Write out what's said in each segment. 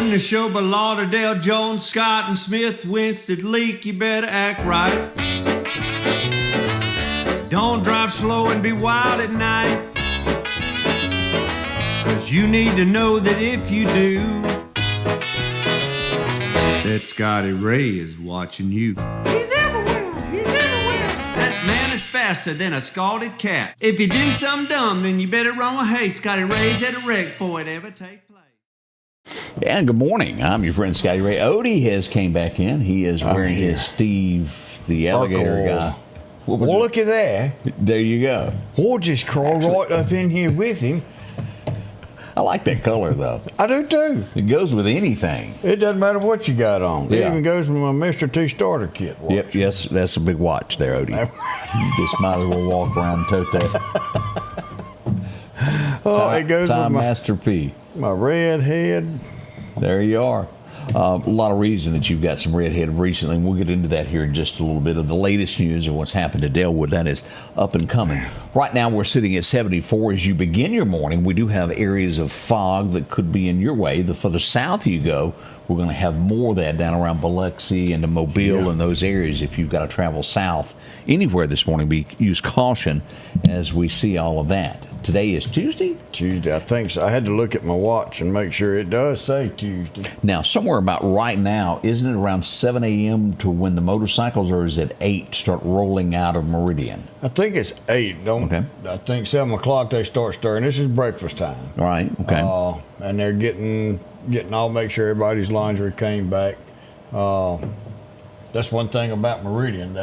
Neshoba, Lauderdale, Jones, Scott, and Smith, Winston, Leak, you better act right. Don't drive slow and be wild at night, 'cause you need to know that if you do, that Scotty Ray is watching you. He's everywhere, he's everywhere. That man is faster than a scalded cat. If you do something dumb, then you better run with haste. Scotty Ray's at a wreck before it ever takes place. And good morning. I'm your friend Scotty Ray. Odie has came back in. He is wearing his Steve the alligator guy. Well, look at that. There you go. We'll just crawl right up in here with him. I like that color, though. I do, too. It goes with anything. It doesn't matter what you got on. It Yeah. even goes with my Mr. T starter kit watch. Yep, yes, that's a big watch there, Odie. You just might as well walk around and tote that. It goes Time with Master P. my red head. There you are. A lot of reason that you've got some redhead recently, and we'll get into that here in just a little bit of the latest news of what's happened to Dalewood. That is up and coming. Right now, we're sitting at 74. As you begin your morning, we do have areas of fog that could be in your way. The further south you go, we're going to have more of that down around Biloxi and the Mobile and those areas. If you've got to travel south anywhere this morning, use caution as we see all of that. Today is Tuesday? Tuesday, I think so. I had to look at my watch and make sure it does say Tuesday. Now, somewhere about right now, isn't it around 7 a.m. to when the motorcycles, or is it 8 start rolling out of Meridian? I think it's 8. Okay. I think 7 o'clock they start stirring. This is breakfast time. All right, okay. And they're getting all, make sure everybody's laundry came back. That's one thing about Meridian.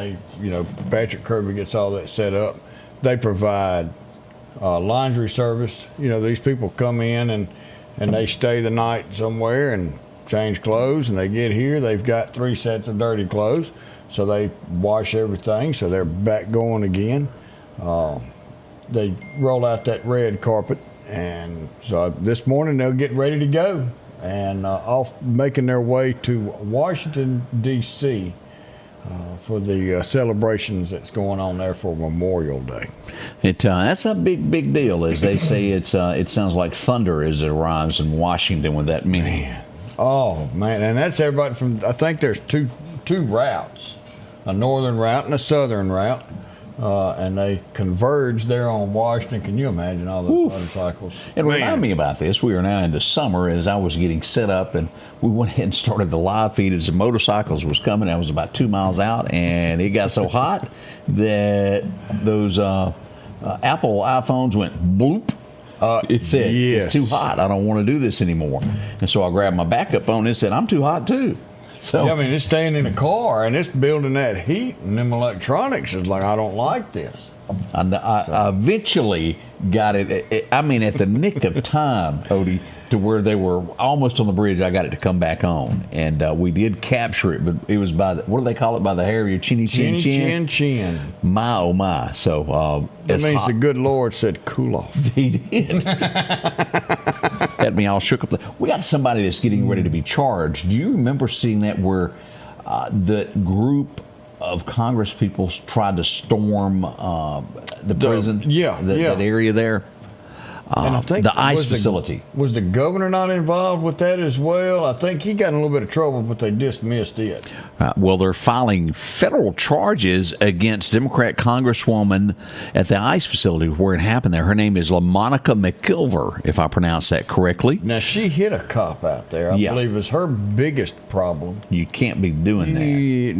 Patrick Kirby gets all that set up. They provide laundry service. These people come in and they stay the night somewhere and change clothes, and they get here, they've got 3 sets of dirty clothes, so they wash everything, so they're back going again. They roll out that red carpet, and so this morning they'll get ready to go and off making their way to Washington, D.C. For the celebrations that's going on there for Memorial Day. That's a big deal, as they say. It sounds like thunder as it arrives in Washington with that many. Oh man, and that's everybody from. I think there's two routes, a northern route and a southern route, and they converge there on Washington. Can you imagine all those motorcycles? And remind me about this. We are now into summer. As I was getting set up, and we went ahead and started the live feed as the motorcycles was coming. I was about 2 miles out, and it got so hot that those Apple iPhones went bloop. It said, It's too hot. I don't want to do this anymore. And so I grabbed my backup phone and it said, I'm too hot too. So yeah, I mean, it's staying in a car and it's building that heat, and them electronics is like, I don't like this. I eventually got it. I mean, at the nick of time, Odie, to where they were almost on the bridge. I got it to come back on, and we did capture it. But it was by what do they call it? By the hair of your chinny chin. My oh my! So that means the good Lord said, "Cool off." He did. Had me all shook up. We got somebody that's getting ready to be charged. Do you remember seeing that where the group of Congress people tried to storm the prison? That area there. And I think the ICE facility. Was the governor not involved with that as well? I think he got in a little bit of trouble, but they dismissed it. Well, they're filing federal charges against Democrat Congresswoman at the ICE facility where it happened there. Her name is LaMonica McIlver, if I pronounce that correctly. Now, she hit a cop out there. I believe is her biggest problem. You can't be doing that.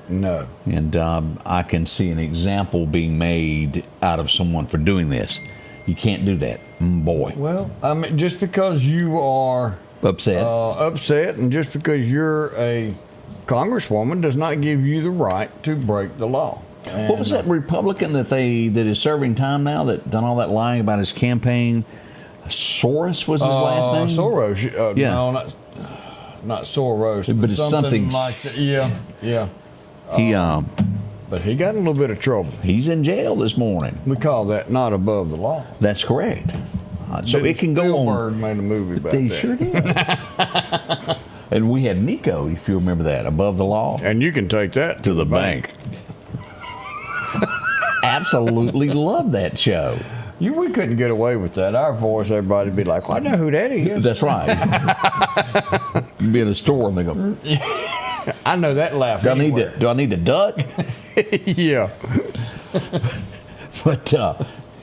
No. And I can see an example being made out of someone for doing this. You can't do that, boy. Well, I mean, just because you are upset, and just because you're a congresswoman does not give you the right to break the law. And what was that Republican that is serving time now that done all that lying about his campaign? Soros was his last name. Soros. No, not Soros, but it's something like that. Yeah. He But he got in a little bit of trouble. He's in jail this morning. We call that not above the law. That's correct. So it can go on. Spielberg made a movie about that. They sure did. And we had Nico, if you remember that, above the law. And you can take that to the bank. absolutely love that show. We couldn't get away with that. Our voice, everybody would be like, well, I know who that is. That's right. You'd be in a store and they go, I know that laugh. do I need to duck? Yeah. But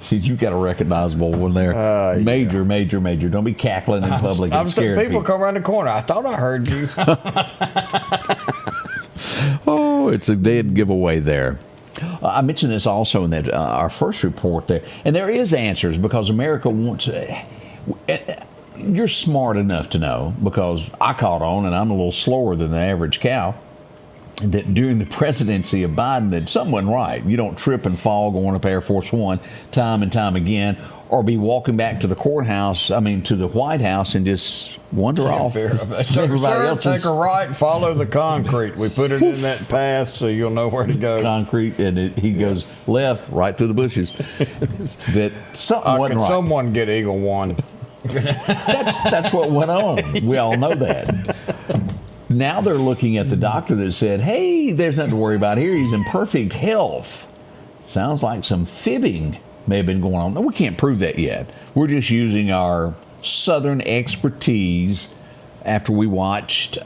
see, you got a recognizable one there. Major. Don't be cackling in public and scaring people. Come around the corner. I thought I heard you. Oh, it's a dead giveaway there. I mentioned this also in that our first report there, and there is answers because America wants. You're smart enough to know, because I caught on, and I'm a little slower than the average cow, that during the presidency of Biden, that something wasn't right. You don't trip and fall going up Air Force One time and time again, or be walking back to the courthouse, to the White House, and just wander off. Everybody else take a right, follow the concrete. We put it in that path so you'll know where to go. Concrete, and he goes left, right through the bushes. That something wasn't right. Someone get Eagle One? That's what went on. We all know that. Now they're looking at the doctor that said, hey, there's nothing to worry about here. He's in perfect health. Sounds like some fibbing may have been going on. No, we can't prove that yet. We're just using our Southern expertise after we watched.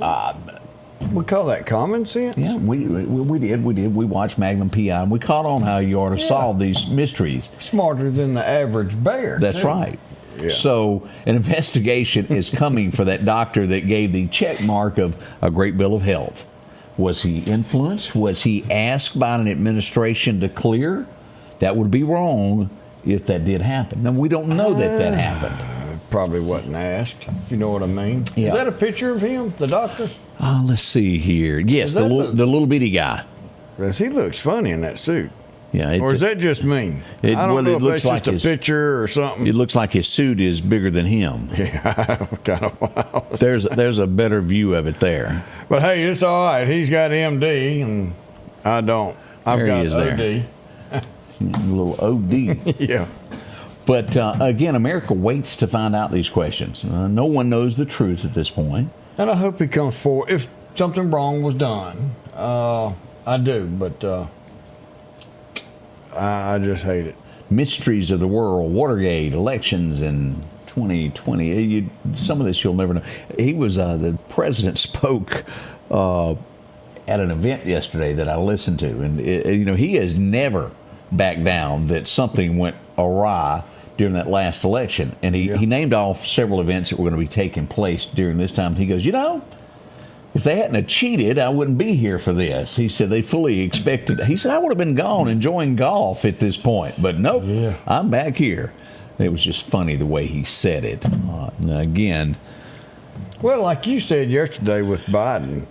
We call that common sense? Yeah, we did. We watched Magnum P.I. and we caught on how you ought to solve these mysteries. Smarter than the average bear. That's right. Yeah. So an investigation is coming for that doctor that gave the check mark of a great bill of health. Was he influenced? Was he asked by an administration to clear? That would be wrong if that did happen. Now, we don't know that happened. Probably wasn't asked, if you know what I mean. Yeah. Is that a picture of him, the doctor? Let's see here. Yes, the little bitty guy. Yes, he looks funny in that suit. Yeah, or is that just me? I don't know if that's like just a picture or something. It looks like his suit is bigger than him. Yeah, kind of wild. There's a better view of it there. But hey, it's all right. He's got MD, and I don't. I've got OD. A little OD. Yeah. But again, America waits to find out these questions. No one knows the truth at this point. And I hope he comes forward. If something wrong was done, I do, but I just hate it. Mysteries of the world, Watergate, elections in 2020. Some of this you'll never know. He was, the president spoke at an event yesterday that I listened to. And, he has never backed down that something went awry during that last election. And he named off several events that were going to be taking place during this time. He goes, if they hadn't have cheated, I wouldn't be here for this. He said they fully expected. He said I would have been gone enjoying golf at this point, but nope, I'm back here. It was just funny the way he said it. Again, well, like you said yesterday with Biden,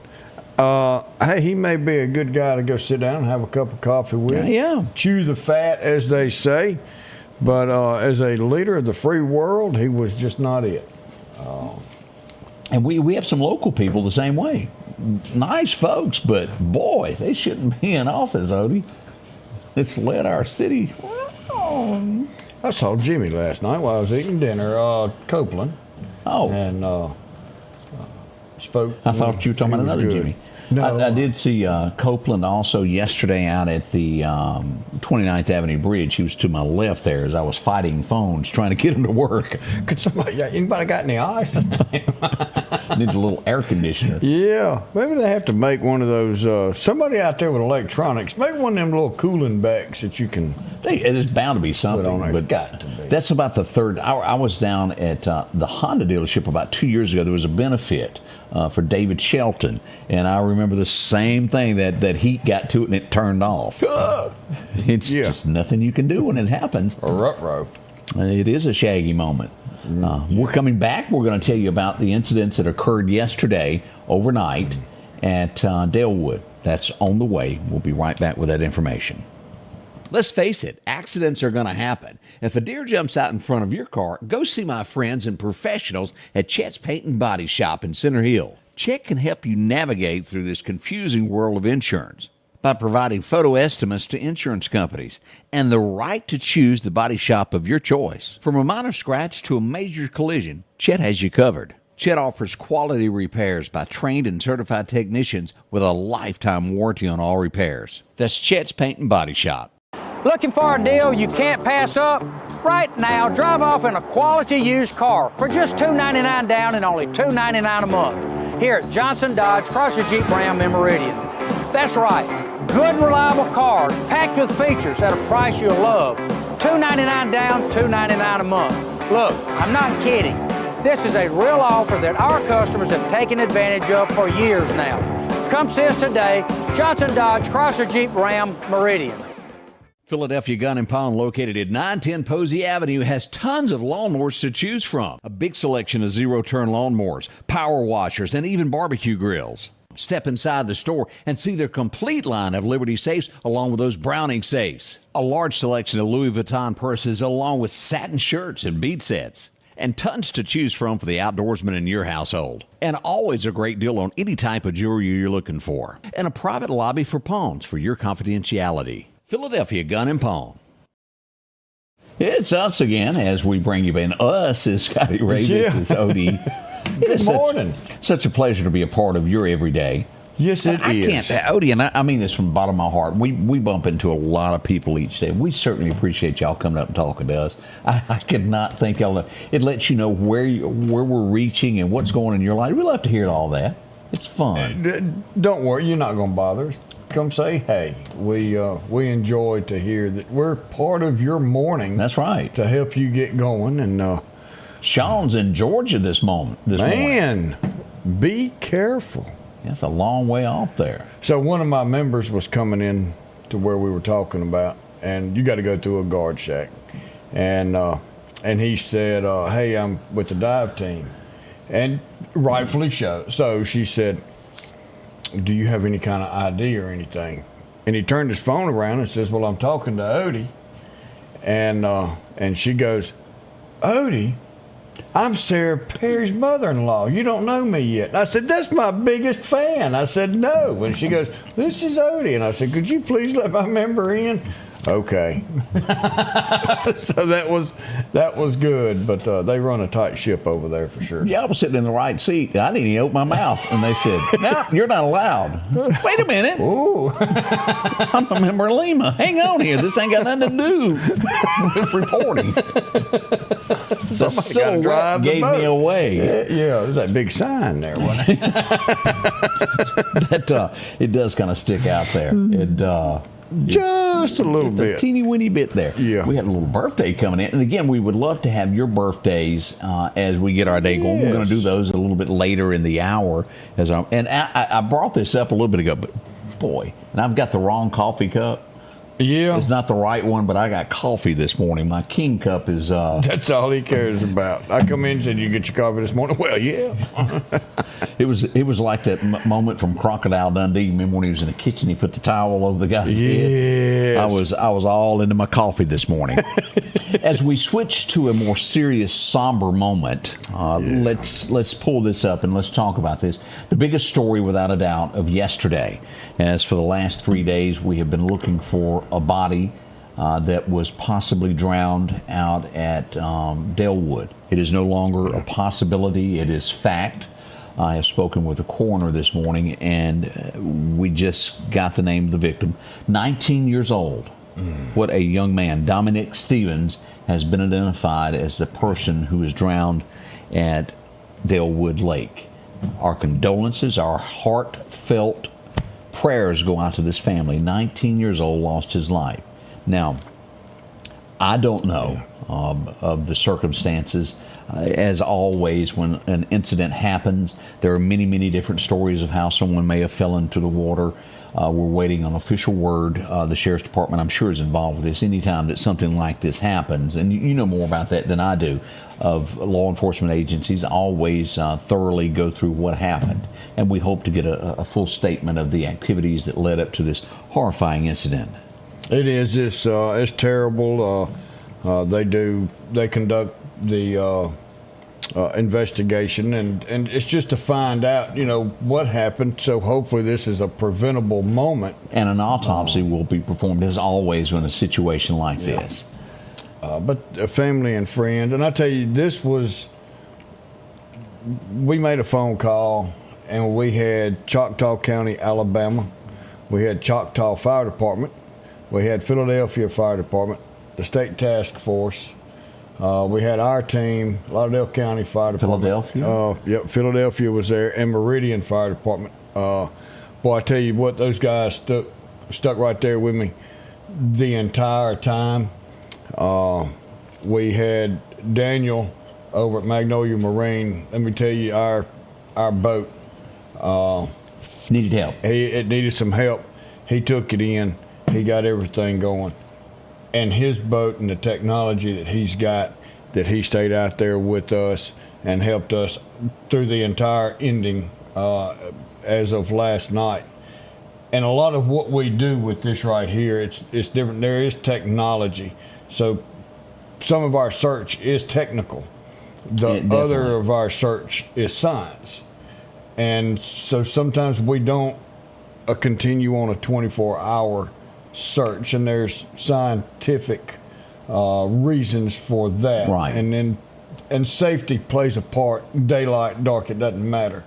hey, he may be a good guy to go sit down and have a cup of coffee with. Yeah, chew the fat, as they say. But as a leader of the free world, he was just not it. And we have some local people the same way. Nice folks, but boy, they shouldn't be in office, Odie. It's led our city. I saw Jimmy last night while I was eating dinner, Copeland. Oh. And spoke. I thought you were talking about another good. Jimmy. No. I did see Copeland also yesterday out at the 29th Avenue Bridge. He was to my left there as I was fighting phones trying to get him to work. Could anybody got any ice? Needs a little air conditioner. Yeah, maybe they have to make one of those. Somebody out there with electronics, maybe one of them little cooling backs that you can. It is bound to be something, but got to be. That's about the third. I was down at the Honda dealership about 2 years ago. There was a benefit for David Shelton, and I remember the same thing, that heat got to it and it turned off. It's just nothing you can do when it happens. A rut-row. It is a shaggy moment. We're coming back. We're going to tell you about the incidents that occurred yesterday overnight at Dalewood. That's on the way. We'll be right back with that information. Let's face it, accidents are going to happen. If a deer jumps out in front of your car, go see my friends and professionals at Chet's Paint and Body Shop in Center Hill. Chet can help you navigate through this confusing world of insurance by providing photo estimates to insurance companies and the right to choose the body shop of your choice. From a minor scratch to a major collision, Chet has you covered. Chet offers quality repairs by trained and certified technicians with a lifetime warranty on all repairs. That's Chet's Paint and Body Shop. Looking for a deal you can't pass up? Right now, drive off in a quality used car for just $299 down and only $299 a month here at Johnson Dodge Chrysler Jeep Ram in Meridian. That's right, good reliable cars packed with features at a price you'll love. $299 down, $299 a month. Look, I'm not kidding. This is a real offer that our customers have taken advantage of for years now. Come see us today, Johnson Dodge Chrysler Jeep Ram Meridian. Philadelphia Gun and Pawn, located at 910 Posey Avenue, has tons of lawnmowers to choose from. A big selection of zero-turn lawnmowers, power washers, and even barbecue grills. Step inside the store and see their complete line of Liberty safes along with those Browning safes. A large selection of Louis Vuitton purses along with satin shirts and bead sets. And tons to choose from for the outdoorsman in your household. And always a great deal on any type of jewelry you're looking for. And a private lobby for pawns for your confidentiality. Philadelphia Gun and Pawn. It's us again as we bring you in. Us is Scotty Ray. Yeah. This is Odie. Good morning. Such a pleasure to be a part of your everyday. Yes, it is. I can't, Odie, and I mean this from the bottom of my heart. We bump into a lot of people each day. We certainly appreciate y'all coming up and talking to us. I could not think y'all. It lets you know where we're reaching and what's going on in your life. We love to hear all that. It's fun. Don't worry, you're not going to bother us. Come say hey. We enjoy to hear that we're part of your morning. That's right. To help you get going. And Sean's in Georgia this morning. Be careful. That's a long way off there. So one of my members was coming in to where we were talking about, and you got to go through a guard shack, and he said, "Hey, I'm with the dive team," and rightfully so. She said, "Do you have any kind of ID or anything?" And he turned his phone around and says, "Well, I'm talking to Odie," and she goes, "Odie? I'm Sarah Perry's mother-in-law. You don't know me yet." And I said, "That's my biggest fan." I said, "No." And she goes, "This is Odie." And I said, "Could you please let my member in?" Okay. So that was good, but they run a tight ship over there for sure. Yeah, I was sitting in the right seat. I didn't even open my mouth, and they said, "No, you're not allowed." I said, "Wait a minute. Ooh. I'm a member of Lima. Hang on here. This ain't got nothing to do with reporting." The silhouette gave me away. Yeah, there's that big sign there, wasn't it? It does kind of stick out there. Just a little bit. A teeny weeny bit there. Yeah. We had a little birthday coming in. And again, we would love to have your birthdays as we get our day going. We're going to do those a little bit later in the hour. I brought this up a little bit ago, but boy, and I've got the wrong coffee cup. Yeah. It's not the right one, but I got coffee this morning. My King cup is... That's all he cares about. I come in and said, "You get your coffee this morning?" Well, yeah. It was like that moment from Crocodile Dundee. Remember when he was in the kitchen, he put the towel over the guy's head? I was all into my coffee this morning. As we switch to a more serious, somber moment, let's pull this up and let's talk about this. The biggest story, without a doubt, of yesterday. As for the last 3 days, we have been looking for a body that was possibly drowned out at Dalewood. It is no longer a possibility. It is fact. I have spoken with the coroner this morning, and we just got the name of the victim. 19 years old. What a young man. Dominic Stevens has been identified as the person who was drowned at Dalewood Lake. Our condolences, our heartfelt prayers go out to this family. 19 years old, lost his life. Now, I don't know of the circumstances. As always, when an incident happens, there are many, many different stories of how someone may have fell into the water. We're waiting on official word. The Sheriff's Department, I'm sure, is involved with this. Anytime that something like this happens, and you know more about that than I do, of law enforcement agencies always thoroughly go through what happened. And we hope to get a full statement of the activities that led up to this horrifying incident. It is. It's terrible. They conduct the investigation, and it's just to find out, what happened. So hopefully this is a preventable moment. And an autopsy will be performed, as always, in a situation like this. But family and friends, and I tell you, we made a phone call, and we had Choctaw County, Alabama. We had Choctaw Fire Department. We had Philadelphia Fire Department, the State Task Force. We had our team, Lauderdale County Fire Department. Philadelphia? Yep, Philadelphia was there, and Meridian Fire Department. Boy, I tell you what, those guys stuck right there with me the entire time. We had Daniel over at Magnolia Marine. Let me tell you, our boat Needed help. it needed some help. He took it in. He got everything going. And his boat and the technology that he's got, that he stayed out there with us and helped us through the entire ending as of last night. And a lot of what we do with this right here, it's different. There is technology. So some of our search is technical. The other of our search is science. And so sometimes we don't continue on a 24-hour search, and there's scientific reasons for that. Right. And safety plays a part. Daylight, dark, it doesn't matter.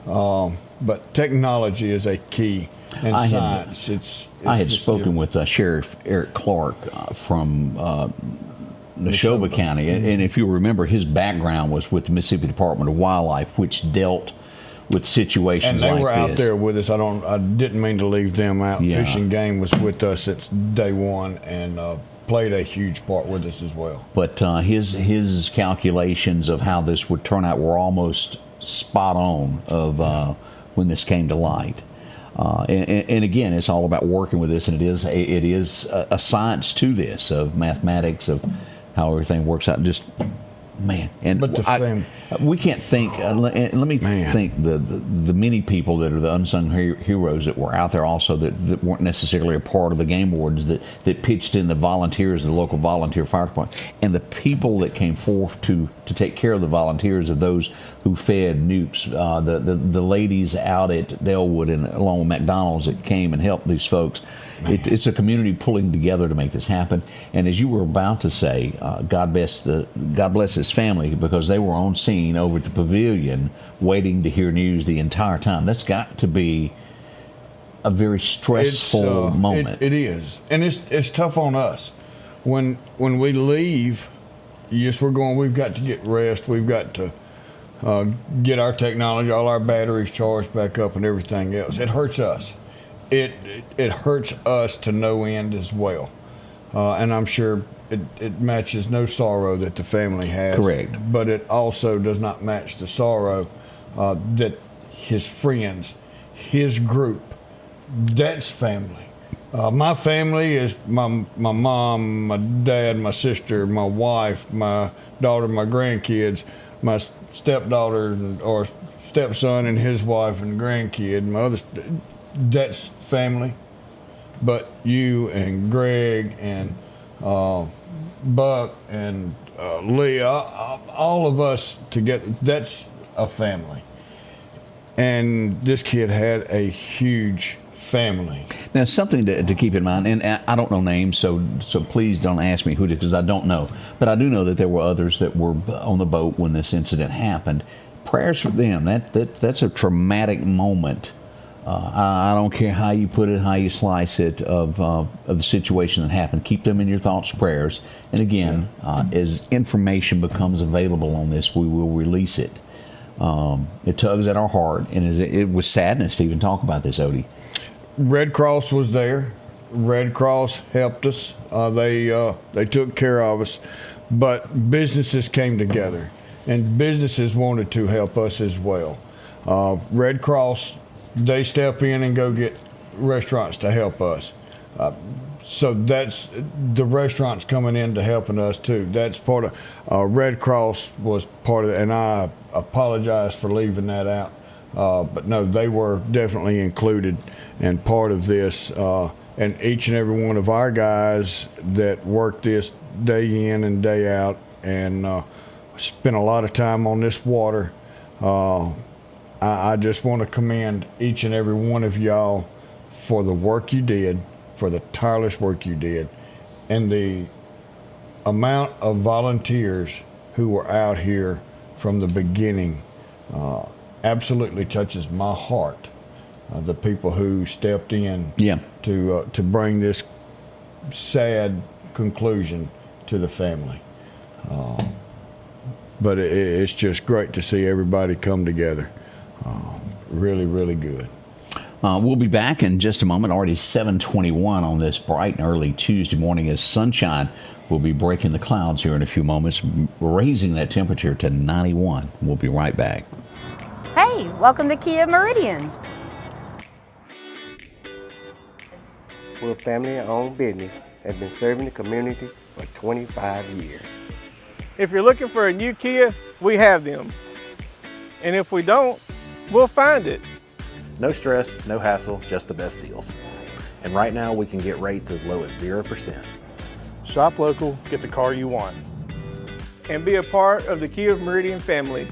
But technology is a key, and science. I had spoken with Sheriff Eric Clark from Neshoba County, and if you remember, his background was with the Mississippi Department of Wildlife, which dealt with situations like this. And they were out there with us. I didn't mean to leave them out. Yeah. Fish and Game was with us since day one and played a huge part with us as well. But his calculations of how this would turn out were almost spot on of when this came to light. And again, it's all about working with this, and it is a science to this, of mathematics, of how everything works out. Just man, and we can't think. Let me think the many people that are the unsung heroes that were out there also that weren't necessarily a part of the game wardens that pitched in, the volunteers, the local volunteer fire department, and the people that came forth to take care of the volunteers, of those who fed nukes, the ladies out at Dalewood and along with McDonald's that came and helped these folks. It's a community pulling together to make this happen. And as you were about to say, God bless his family, because they were on scene over at the pavilion waiting to hear news the entire time. That's got to be a very stressful moment. It is, and it's tough on us when we leave. Yes, we've got to get rest. We've got to get our technology, all our batteries charged back up, and everything else. It hurts us. It hurts us to no end as well, and I'm sure it matches no sorrow that the family has. Correct. But it also does not match the sorrow that his friends, his group, that's family. My family is my mom, my dad, my sister, my wife, my daughter, my grandkids, my stepdaughter or stepson and his wife and grandkid, my other. That's family. But you and Greg and Buck and Lee, all of us together, that's a family. And this kid had a huge family. Now, something to keep in mind, and I don't know names, so please don't ask me who it is, because I don't know. But I do know that there were others that were on the boat when this incident happened. Prayers for them. That's a traumatic moment. I don't care how you put it, how you slice it, of the situation that happened. Keep them in your thoughts, prayers. And again, as information becomes available on this, we will release it. It tugs at our heart, and it was sadness to even talk about this, Odie. Red Cross was there. Red Cross helped us. They took care of us. But businesses came together, and businesses wanted to help us as well. Red Cross, they step in and go get restaurants to help us. So that's the restaurants coming in to helping us too. That's part of Red Cross was part of it, and I apologize for leaving that out. But no, they were definitely included and part of this. And each and every one of our guys that work this day in and day out and spent a lot of time on this water. I just want to commend each and every one of y'all for the work you did, for the tireless work you did, and the amount of volunteers who were out here from the beginning absolutely touches my heart. The people who stepped in to bring this sad conclusion to the family. But it's just great to see everybody come together. Really, really good. We'll be back in just a moment. Already 7:21 on this bright and early Tuesday morning as sunshine will be breaking the clouds here in a few moments, raising that temperature to 91. We'll be right back. Hey, welcome to Kia Meridian. We're a family-owned business that has been serving the community for 25 years. If you're looking for a new Kia, we have them. And if we don't, we'll find it. No stress, no hassle, just the best deals. And right now we can get rates as low as 0%. Shop local, get the car you want. And be a part of the Kia Meridian family.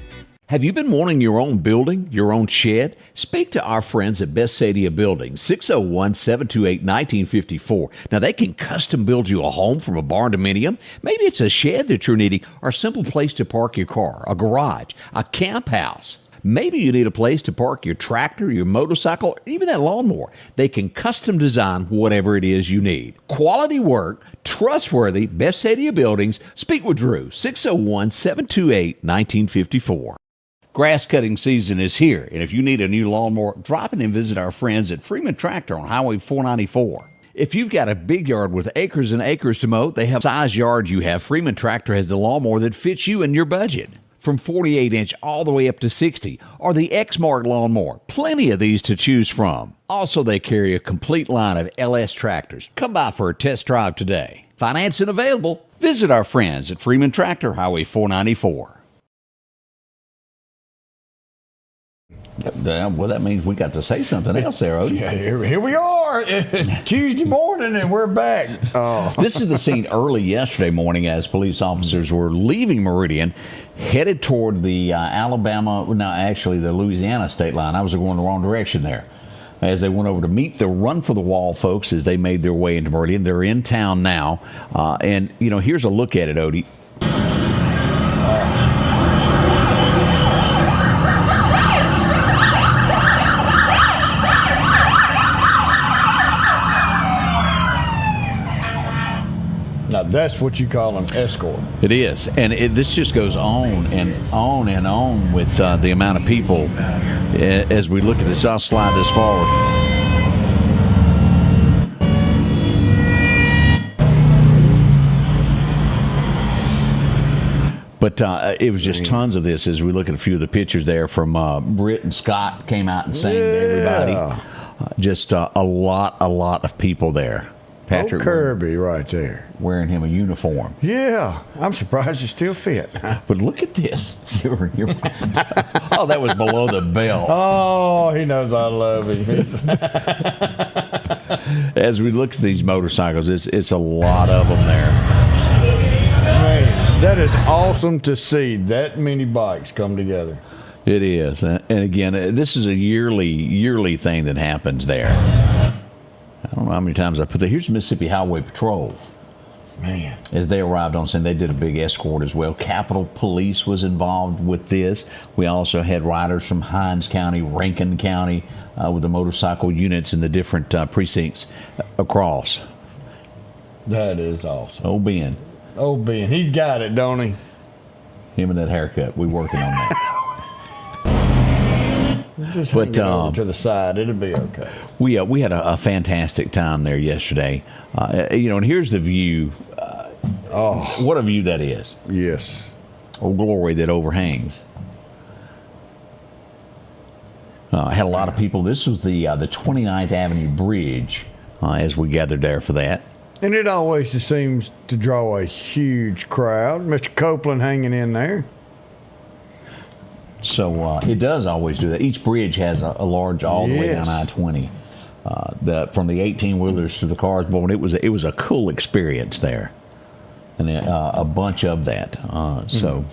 Have you been wanting your own building, your own shed? Speak to our friends at Best Sadia Building, 601-728-1954. Now, they can custom build you a home from a barn dominium. Maybe it's a shed that you're needing or a simple place to park your car, a garage, a camp house. Maybe you need a place to park your tractor, your motorcycle, or even that lawnmower. They can custom design whatever it is you need. Quality work, trustworthy, Best Sadia Buildings. Speak with Drew, 601-728-1954. Grass cutting season is here, and if you need a new lawnmower, drop in and visit our friends at Freeman Tractor on Highway 494. If you've got a big yard with acres and acres to mow, they have the size yard you have. Freeman Tractor has the lawnmower that fits you and your budget. From 48-inch all the way up to 60, or the X-Mark lawnmower. Plenty of these to choose from. Also, they carry a complete line of LS tractors. Come by for a test drive today. Financing available. Visit our friends at Freeman Tractor, Highway 494. Well, that means we got to say something else there, Odie. Yeah, here we are. It's Tuesday morning and we're back. This is the scene early yesterday morning as police officers were leaving Meridian, headed toward the the Louisiana state line. I was going the wrong direction there. As they went over to meet the Run for the Wall folks as they made their way into Meridian. They're in town now. And, here's a look at it, Odie. Now, that's what you call an escort. It is. And this just goes on and on and on with the amount of people. As we look at this, I'll slide this forward. But it was just tons of this as we look at a few of the pictures there from Britt and Scott came out and sang to everybody. Just a lot of people there. Patrick Kirby right there. Wearing him a uniform. Yeah, I'm surprised it still fit. But look at this. Oh, that was below the belt. Oh, he knows I love him. As we look at these motorcycles, it's a lot of them there. Man, that is awesome to see that many bikes come together. It is. And again, this is a yearly thing that happens there. I don't know how many times I put that. Here's Mississippi Highway Patrol. Man. As they arrived on scene, they did a big escort as well. Capitol Police was involved with this. We also had riders from Hinds County, Rankin County, with the motorcycle units in the different precincts across. That is awesome. Old Ben. He's got it, don't he? Him and that haircut. We're working on that. Just hang it over to the side. It'll be okay. We had a fantastic time there yesterday. And here's the view. What a view that is. Yes. Oh, glory that overhangs. Had a lot of people. This was the 29th Avenue Bridge as we gathered there for that. And it always just seems to draw a huge crowd. Mr. Copeland hanging in there. So it does always do that. Each bridge has a large all the way down I-20. From the 18-wheelers to the cars. Boy, it was a cool experience there. And a bunch of that. So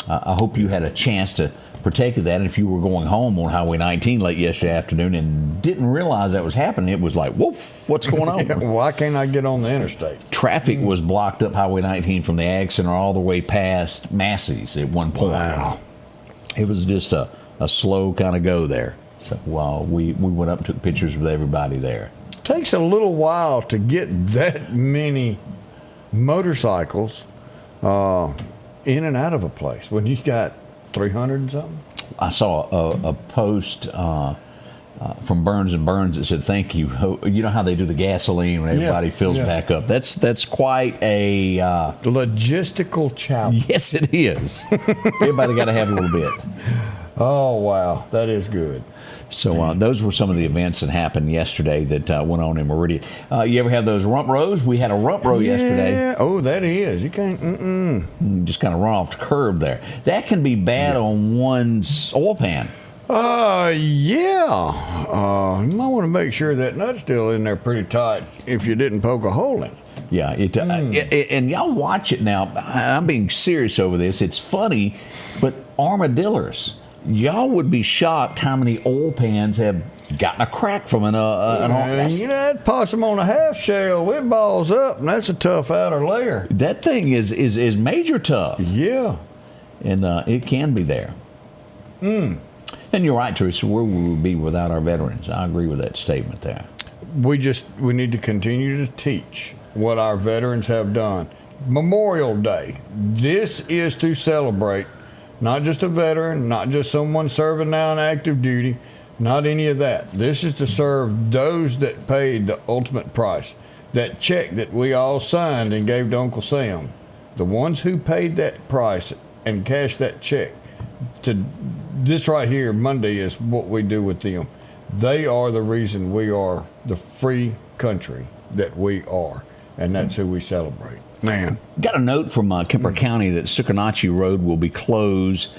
I hope you had a chance to partake of that. And if you were going home on Highway 19 late yesterday afternoon and didn't realize that was happening, it was like, woof, what's going on? Why can't I get on the interstate? Traffic was blocked up Highway 19 from the Ag Center all the way past Massey's at one point. Wow. It was just a slow kind of go there. So we went up and took pictures with everybody there. takes a little while to get that many motorcycles in and out of a place when you got 300 and something. I saw a post from Burns and Burns that said, "Thank you." You know how they do the gasoline when everybody fills back up. That's quite a logistical challenge. Yes, it is. Everybody got to have a little bit. Oh wow, that is good. So those were some of the events that happened yesterday that went on in Meridian. You ever have those rump rows? We had a rump row yesterday. Yeah. Oh, that is. You can't. Just kind of run off the curb there. That can be bad on one's oil pan. Yeah. You might want to make sure that nut's still in there pretty tight if you didn't poke a hole in it. Yeah, and y'all watch it now. I'm being serious over this. It's funny, but armadillos. Y'all would be shocked how many oil pans have gotten a crack from an oil. You know, that possum on a half shell, it balls up, and that's a tough outer layer. That thing is major tough. Yeah. And it can be there. And you're right, Teresa. Where would we be without our veterans? I agree with that statement there. We need to continue to teach what our veterans have done. Memorial Day. This is to celebrate not just a veteran, not just someone serving now in active duty, not any of that. This is to serve those that paid the ultimate price. That check that we all signed and gave to Uncle Sam. The ones who paid that price and cashed that check. To this right here, Monday, is what we do with them. They are the reason we are the free country that we are, and that's who we celebrate. Man. Got a note from Kemper County that Sukanachi Road will be closed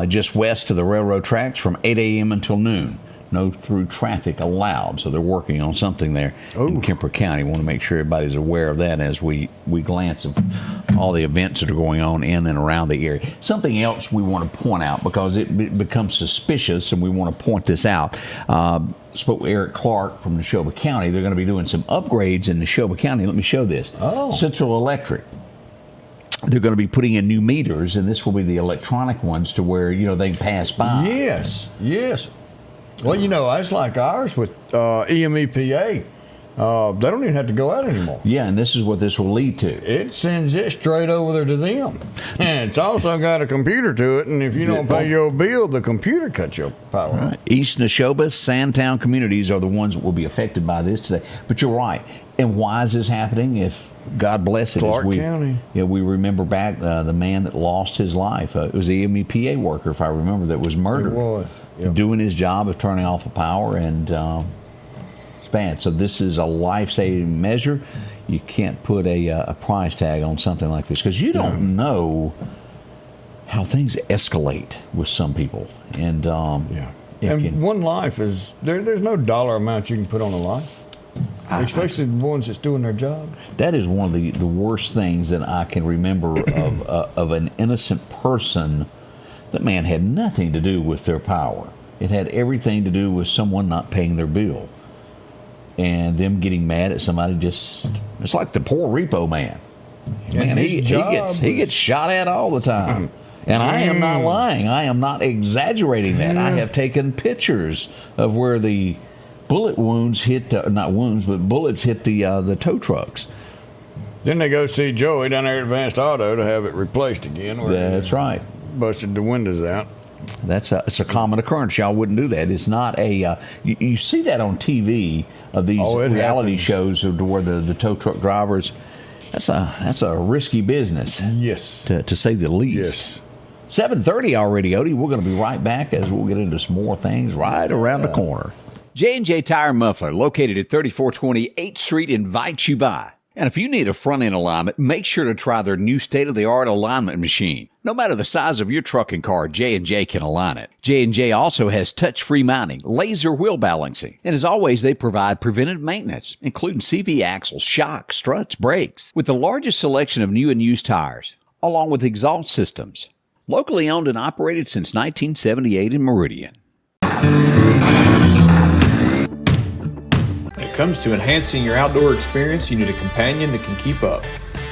just west of the railroad tracks from 8 a.m. until noon. No through traffic allowed. So they're working on something there in Kemper County. Want to make sure everybody's aware of that as we glance at all the events that are going on in and around the area. Something else we want to point out because it becomes suspicious, and we want to point this out. Spoke with Eric Clark from Neshoba County. They're going to be doing some upgrades in Neshoba County. Let me show this. Central Electric. They're going to be putting in new meters, and this will be the electronic ones to where, they can pass by. Yes. Well, it's like ours with EMEPA. They don't even have to go out anymore. Yeah, and this is what this will lead to. It sends it straight over there to them. And it's also got a computer to it, and if you don't pay your bill, the computer cuts your power. Right. East Neshoba, Sandtown communities are the ones that will be affected by this today. But you're right. And why is this happening? If God bless it, Clark County. We remember back the man that lost his life. It was the EMEPA worker, if I remember, that was murdered. It was. Yep. Doing his job of turning off the power, and it's bad. So this is a life-saving measure. You can't put a price tag on something like this because you don't know how things escalate with some people. And one life is there's no dollar amount you can put on a life, especially the ones that's doing their job. That is one of the worst things that I can remember of an innocent person. That man had nothing to do with their power. It had everything to do with someone not paying their bill. And them getting mad at somebody it's like the poor repo man. Man, he gets shot at all the time. And I am not lying. I am not exaggerating that. I have taken pictures of where the bullet wounds hit, not wounds, but bullets hit the tow trucks. Then they go see Joey down there at Advanced Auto to have it replaced again. That's right. Busted the windows out. It's a common occurrence. Y'all wouldn't do that. It's not a you see that on TV of these reality shows of where the tow truck drivers. That's a risky business. Yes, to say the least. Yes. 7:30 already, Odie. We're going to be right back as we'll get into some more things right around the corner. J&J Tire and Muffler, located at 3420 8th Street, invites you by. And if you need a front-end alignment, make sure to try their new state-of-the-art alignment machine. No matter the size of your truck and car, J&J can align it. J&J also has touch-free mounting, laser wheel balancing, and as always, they provide preventive maintenance, including CV axles, shocks, struts, brakes, with the largest selection of new and used tires, along with exhaust systems. Locally owned and operated since 1978 in Meridian. When it comes to enhancing your outdoor experience, you need a companion that can keep up.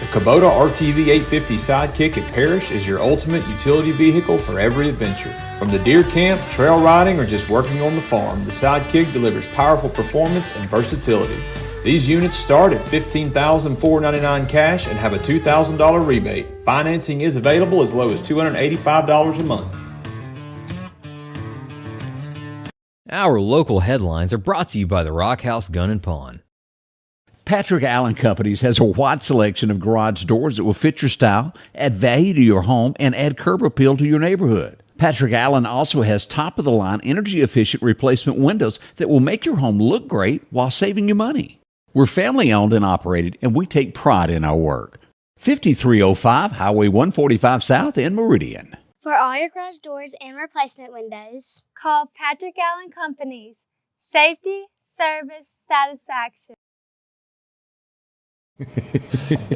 The Kubota RTV 850 Sidekick at Parrish is your ultimate utility vehicle for every adventure. From the deer camp, trail riding, or just working on the farm, the Sidekick delivers powerful performance and versatility. These units start at $15,499 cash and have a $2,000 rebate. Financing is available as low as $285 a month. Our local headlines are brought to you by the Rock House Gun and Pawn. Patrick Allen Companies has a wide selection of garage doors that will fit your style, add value to your home, and add curb appeal to your neighborhood. Patrick Allen also has top-of-the-line, energy-efficient replacement windows that will make your home look great while saving you money. We're family-owned and operated, and we take pride in our work. 5305 Highway 145 South in Meridian. For all your garage doors and replacement windows, Call Patrick Allen Companies. Safety, service, satisfaction.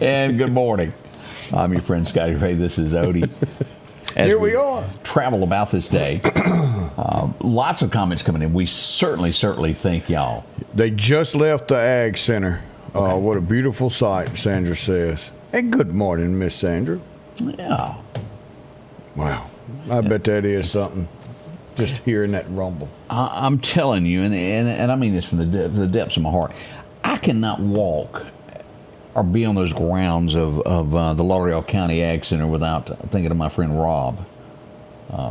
And good morning. I'm your friend Scotty Ray. This is Odie. Here we are. Travel about this day. Lots of comments coming in. We certainly thank y'all. They just left the Ag Center. Okay. What a beautiful sight, Sandra says. And good morning, Miss Sandra. Yeah. Wow. I bet that is something, just hearing that rumble. I'm telling you, and I mean this from the depths of my heart, I cannot walk or be on those grounds of the Lauderdale County Ag Center without thinking of my friend Rob.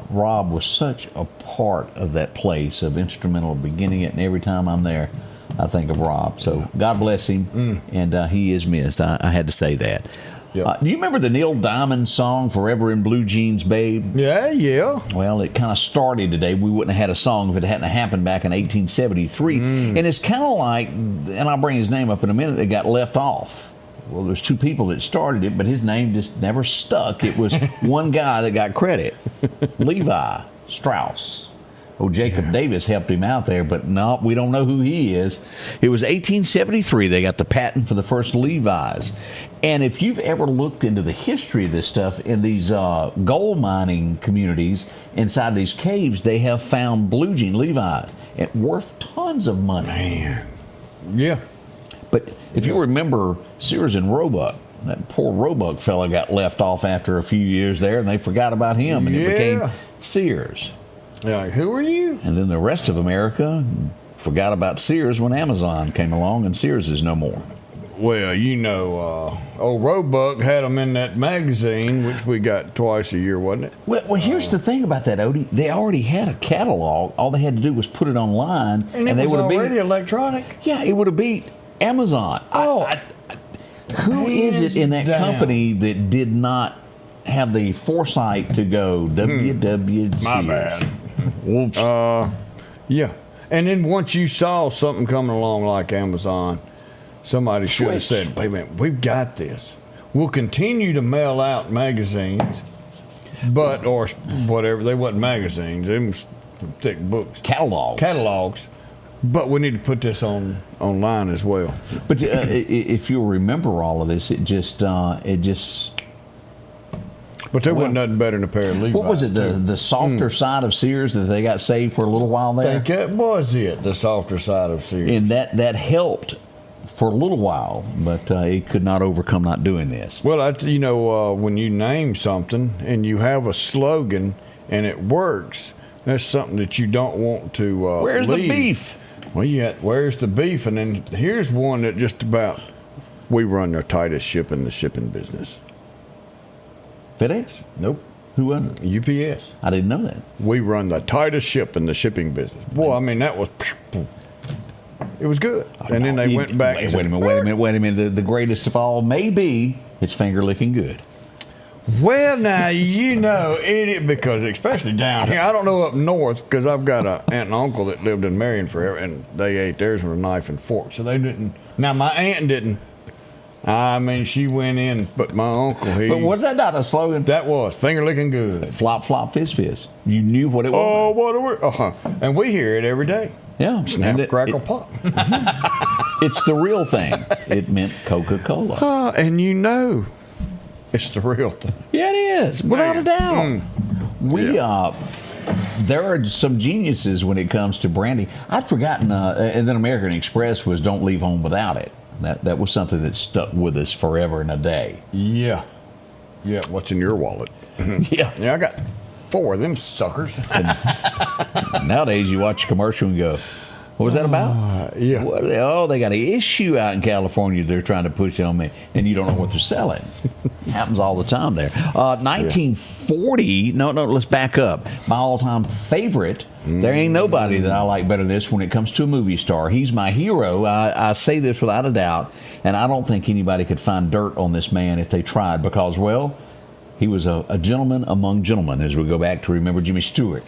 Rob was such a part of that place, of instrumental beginning it, and every time I'm there, I think of Rob. So God bless him, and he is missed. I had to say that. Yep. Do you remember the Neil Diamond song, Forever in Blue Jeans, Babe? Yeah. Well, it kind of started today. We wouldn't have had a song if it hadn't happened back in 1873. And it's kind of like, and I'll bring his name up in a minute, it got left off. Well, there's two people that started it, but his name just never stuck. It was one guy that got credit, Levi Strauss. Oh, Jacob Davis helped him out there, but no, we don't know who he is. It was 1873 they got the patent for the first Levi's. And if you've ever looked into the history of this stuff, in these gold mining communities, inside these caves, they have found blue jean Levi's worth tons of money. Man. Yeah. But if you remember Sears and Roebuck, that poor Roebuck fella got left off after a few years there, and they forgot about him, and it became Sears. Yeah, who are you? And then the rest of America forgot about Sears when Amazon came along, and Sears is no more. Well, old Roebuck had them in that magazine, which we got twice a year, wasn't it? Well, here's the thing about that, Odie. They already had a catalog. All they had to do was put it online, and they would have beat already electronic. Yeah, it would have beat Amazon. Who is it in that company that did not have the foresight to go WW My bad. Whoops. Yeah. And then once you saw something coming along like Amazon, somebody should have said, wait a minute, we've got this. We'll continue to mail out magazines, or whatever. They wasn't magazines. They was some thick books. Catalogs. But we need to put this online as well. But if you remember all of this, it just But there wasn't nothing better than a pair of Levi's. What was it, the softer side of Sears that they got saved for a little while there? I think that was it, the softer side of Sears. And that helped for a little while, but it could not overcome not doing this. Well, when you name something and you have a slogan and it works, that's something that you don't want to Where's leave. The beef? Well, where's the beef? And then here's one that just about, we run the tightest ship in the shipping business. FedEx? Nope. Who was it? UPS. I didn't know that. We run the tightest ship in the shipping business. Boy, I mean, that was, it was good. And then they went back and said, wait a minute. The greatest of all may be it's finger licking good. Well, now, idiot, because especially down here, I don't know up north, because I've got an aunt and uncle that lived in Meridian forever, and they ate theirs with a knife and fork. So they didn't. Now, my aunt didn't. I mean, she went in, but my uncle, But was that not a slogan? That was. Finger licking good. Flop, flop, fizz, fizz. You knew what it was. Oh, what a word. And we hear it every day. Yeah. Snap, crackle, pop. It's the real thing. It meant Coca-Cola. And it's the real thing. Yeah, it is, without a doubt. There are some geniuses when it comes to branding. I'd forgotten, and then American Express was "Don't leave home without it." That was something that stuck with us forever and a day. Yeah. Yeah, what's in your wallet? Yeah. Yeah, I got 4 of them suckers. Nowadays, you watch a commercial and go, what was that about? Yeah. They got an issue out in California they're trying to push on me, and you don't know what they're selling. Happens all the time there. 1940, no, let's back up. My all-time favorite, there ain't nobody that I like better than this when it comes to a movie star. He's my hero. I say this without a doubt, and I don't think anybody could find dirt on this man if they tried because, well, he was a gentleman among gentlemen, as we go back to remember Jimmy Stewart,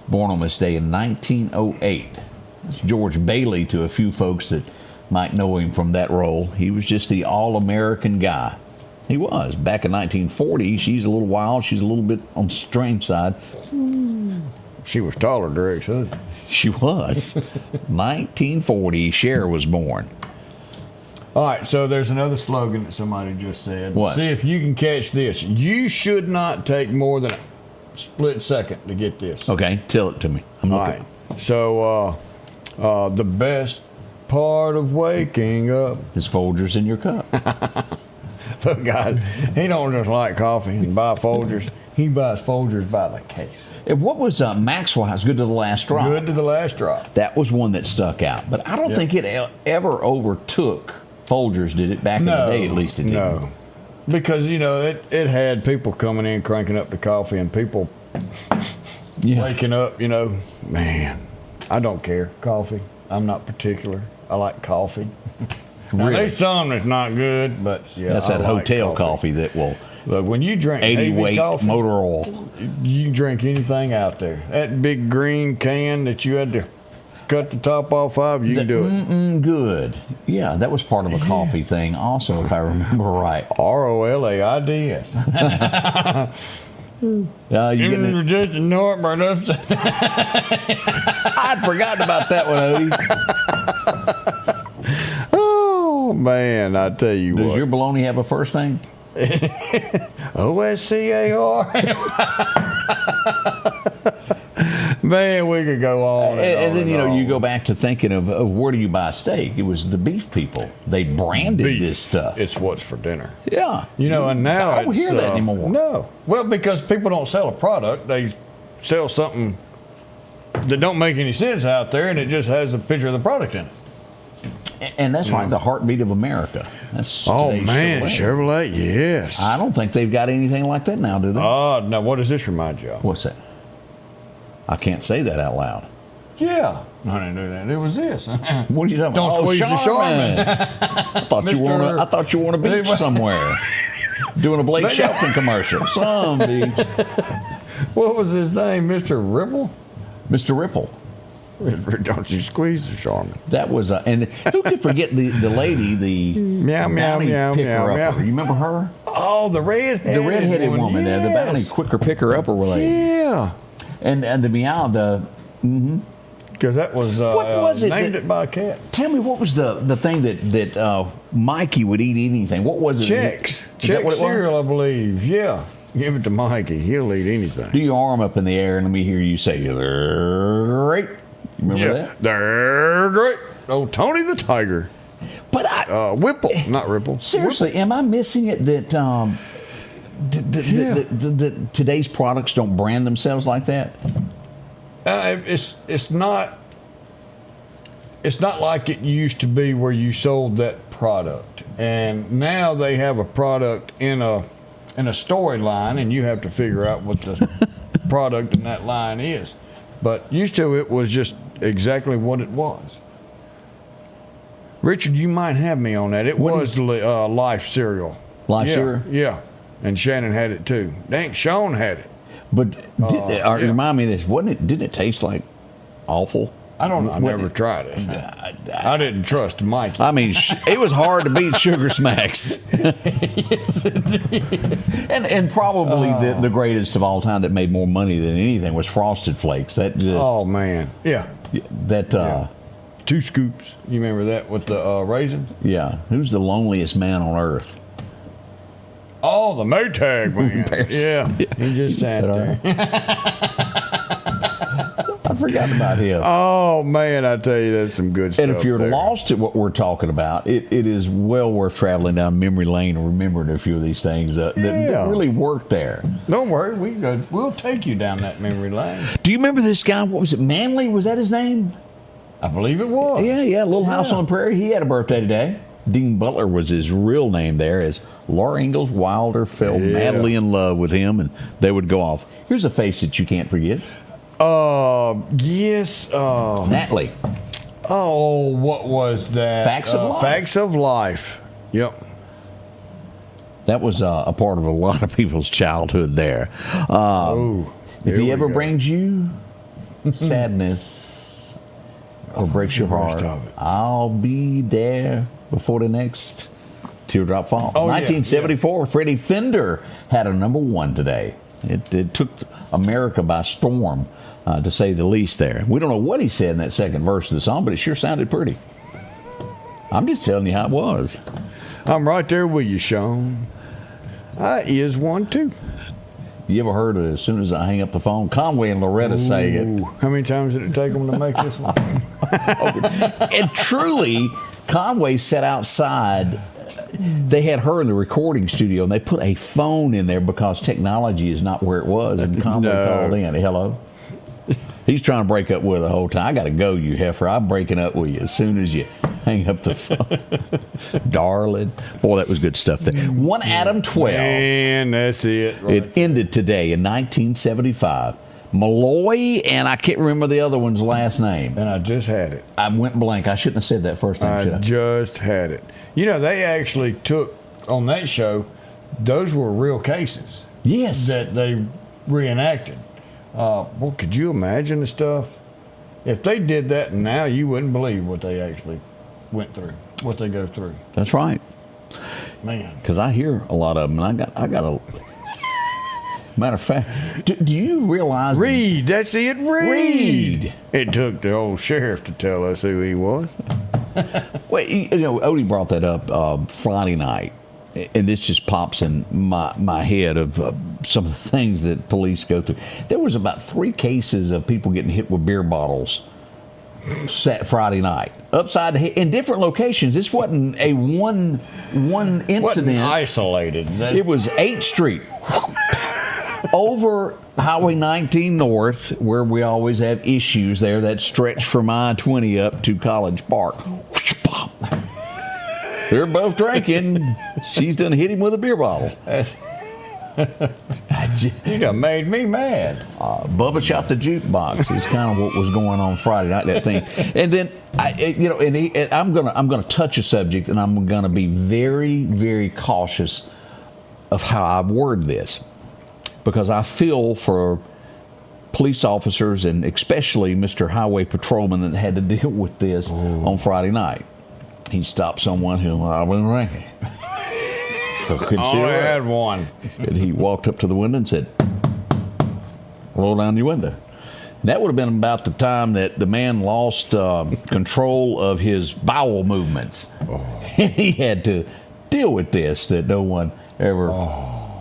born on this day in 1908. It's George Bailey to a few folks that might know him from that role. He was just the all-American guy. He was. Back in 1940, she's a little wild. She's a little bit on the strange side. She was taller than her ex-husband. She was. 1940, Cher was born. All right, so there's another slogan that somebody just said. What? See if you can catch this. You should not take more than a split second to get this. Okay, tell it to me. I'm looking. All right. So, the best part of waking up is Folgers in your cup. Look, guys, he don't just like coffee and buy Folgers. He buys Folgers by the case. And what was Maxwell's Good to the Last Drop? Good to the Last Drop. That was one that stuck out. But I don't think it ever overtook Folgers, did it? Back in the day, at least it didn't. No. Because, it had people coming in cranking up the coffee and people waking up, man, I don't care. Coffee. I'm not particular. I like coffee. Now, Really? there's some that's not good, but that's I that like hotel coffee that will. Look, when you drink 80 heavy weight coffee, motor oil. you can drink anything out there. That big green can that you had to cut the top off of, you can do it. Good. Yeah, that was part of a coffee thing also, if I remember right. ROLAIDS. You getting it? Just ignore it, but I'd forgotten about that one, Odie. Oh, man, I tell you what. Does your bologna have a first name? OSCAR. Man, we could go on. And then, you go back to thinking of where do you buy steak? It was the beef people. They branded this stuff. It's what's for dinner. Yeah. And now I don't hear that anymore. No. Well, because people don't sell a product. They sell something that don't make any sense out there, and it just has a picture of the product in it. And that's like the heartbeat of America. That's today's Chevrolet, yes. I don't think they've got anything like that now, do they? Now what does this remind you of? What's that? I can't say that out loud. Yeah. I didn't do that. It was this. What are you talking about? Don't squeeze the Charmin. I thought you were on a beach somewhere doing a Blake Shelton commercial. Some beach. What was his name? Mr. Ripple? Mr. Ripple. Don't you squeeze the Charmin. That was, and who could forget the lady, the meow, meow, meow, picker meow, upper? meow. You remember her? Oh, the redheaded woman there, the bounty quicker picker upper lady. Yeah. And the meow, because that was, what was it named it by a cat. Tell me, what was the thing that Mikey would eat anything? What was it? Chex. Is that what it cereal, was? I believe. Yeah. Give it to Mikey. He'll eat anything. Do your arm up in the air and let me hear you say, "They're great." You remember that? They're great. Oh, Tony the Tiger. But Whipple, not Ripple. Seriously, am I missing it that that today's products don't brand themselves like that? It's not like it used to be where you sold that product, and now they have a product in a storyline, and you have to figure out what the product in that line is. But used to, it was just exactly what it was. Richard, you might have me on that. It was Life cereal. Life cereal? Yeah. And Shannon had it too. Dang, Sean had it. But remind me of this. Didn't it taste like awful? I don't know. I never tried it. I didn't trust Mikey. I mean, it was hard to beat Sugar Smacks. and probably the greatest of all time that made more money than anything was Frosted Flakes. That just, oh, man. Yeah. That 2 scoops. You remember that with the raisins? Yeah. Who's the loneliest man on earth? Oh, the Maytag man. Yeah. He just sat there. I forgot about him. Oh, man, I tell you, that's some good stuff. And if you're there. lost at what we're talking about, it is well worth traveling down memory lane and remembering a few of these things that really worked there. Don't worry, we'll take you down that memory lane. Do you remember this guy? What was it? Manley? Was that his name? I believe it was. Yeah. Little House on the Prairie. He had a birthday today. Dean Butler was his real name there, as Laura Ingalls Wilder fell madly in love with him, and they would go off. Here's a face that you can't forget. Yes. Natalie. Oh, what was that? Facts of Life. Facts of Life. Yep. That was a part of a lot of people's childhood there. If he ever brings you sadness or breaks your heart, I'll be there before the next teardrop falls. 1974, Freddie Fender had a #1 today. It took America by storm, to say the least there. We don't know what he said in that second verse of the song, but it sure sounded pretty. I'm just telling you how it was. I'm right there with you, Sean. I is one, too. You ever heard of, as soon as I hang up the phone, Conway and Loretta say it. How many times did it take them to make this one? And truly, Conway sat outside. They had her in the recording studio, and they put a phone in there because technology is not where it was. And Conway called in. Hello. He's trying to break up with her the whole time. I got to go, you heifer. I'm breaking up with you as soon as you hang up the phone. Darling. Boy, that was good stuff there. One Adam 12. Man, that's it. Right. It ended today in 1975. Malloy, and I can't remember the other one's last name. And I just had it. I went blank. I shouldn't have said that first time, should I? Just had it. You know, they actually took, on that show, those were real cases. Yes. That they reenacted. Well, could you imagine the stuff? If they did that now, you wouldn't believe what they actually went through, what they go through. That's right. Man. Because I hear a lot of them, and I got a... Matter of fact, do you realize... Reed, that's it, Reed. It took the old sheriff to tell us who he was. Well, you know, Odie brought that up Friday night, and this just pops in my head of some of the things that police go through. There was about 3 cases of people getting hit with beer bottles Friday night, upside the head, in different locations. This wasn't a one incident. Wasn't isolated. It was 8th Street. Over Highway 19 North, where we always have issues there, that stretch from I-20 up to College Park. They're both drinking. She's done hit him with a beer bottle. You done made me mad. Bubba Shot the Jukebox is kind of what was going on Friday night, that thing. And then, I'm gonna touch a subject, and I'm gonna be very, very cautious of how I word this, because I feel for police officers, and especially Mr. Highway Patrolman that had to deal with this on Friday night. He stopped someone who I've been drinking. I had one. And he walked up to the window and said, "Roll down your window." And that would have been about the time that the man lost control of his bowel movements. And he had to deal with this that no one ever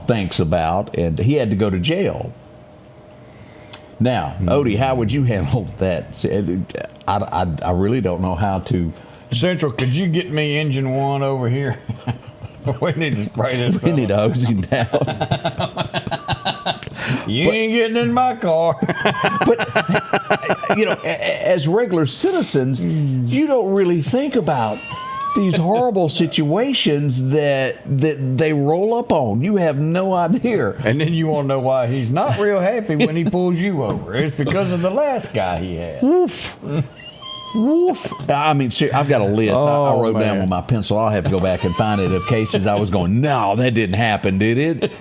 thinks about, and he had to go to jail. Now, Odie, how would you handle that? I really don't know how to. Central, could you get me engine 1 over here? We need to spray this. We need to hose him down. You ain't getting in my car. But, you know, as regular citizens, you don't really think about these horrible situations that they roll up on. You have no idea. And then you want to know why he's not real happy when he pulls you over. It's because of the last guy he had. Woof. Woof. I mean, I've got a list. I wrote down with my pencil. I'll have to go back and find it of cases I was going, no, that didn't happen, did it?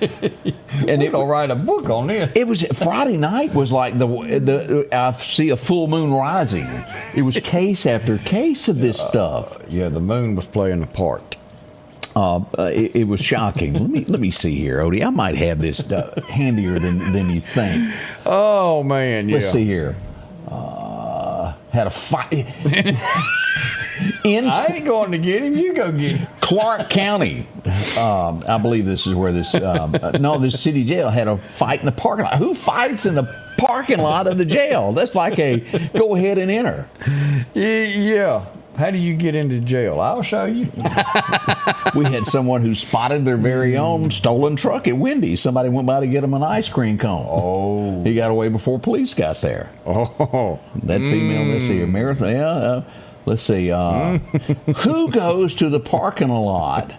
And we're going to write a book on this. It was Friday night was like I see a full moon rising. It was case after case of this stuff. Yeah, the moon was playing a part. It was shocking. Let me see here, Odie. I might have this handier than you think. Oh man, yeah. Let's see here. Had a fight. I ain't going to get him. You go get him. Clark County. I believe this is where this. This city jail had a fight in the parking lot. Who fights in the parking lot of the jail. That's like a go ahead and enter. Yeah. How do you get into jail? I'll show you. We had someone who spotted their very own stolen truck at Wendy's. Somebody went by to get him an ice cream cone. Oh. He got away before police got there. Oh. That female, let's see, marathon. Yeah, let's see. Who goes to the parking lot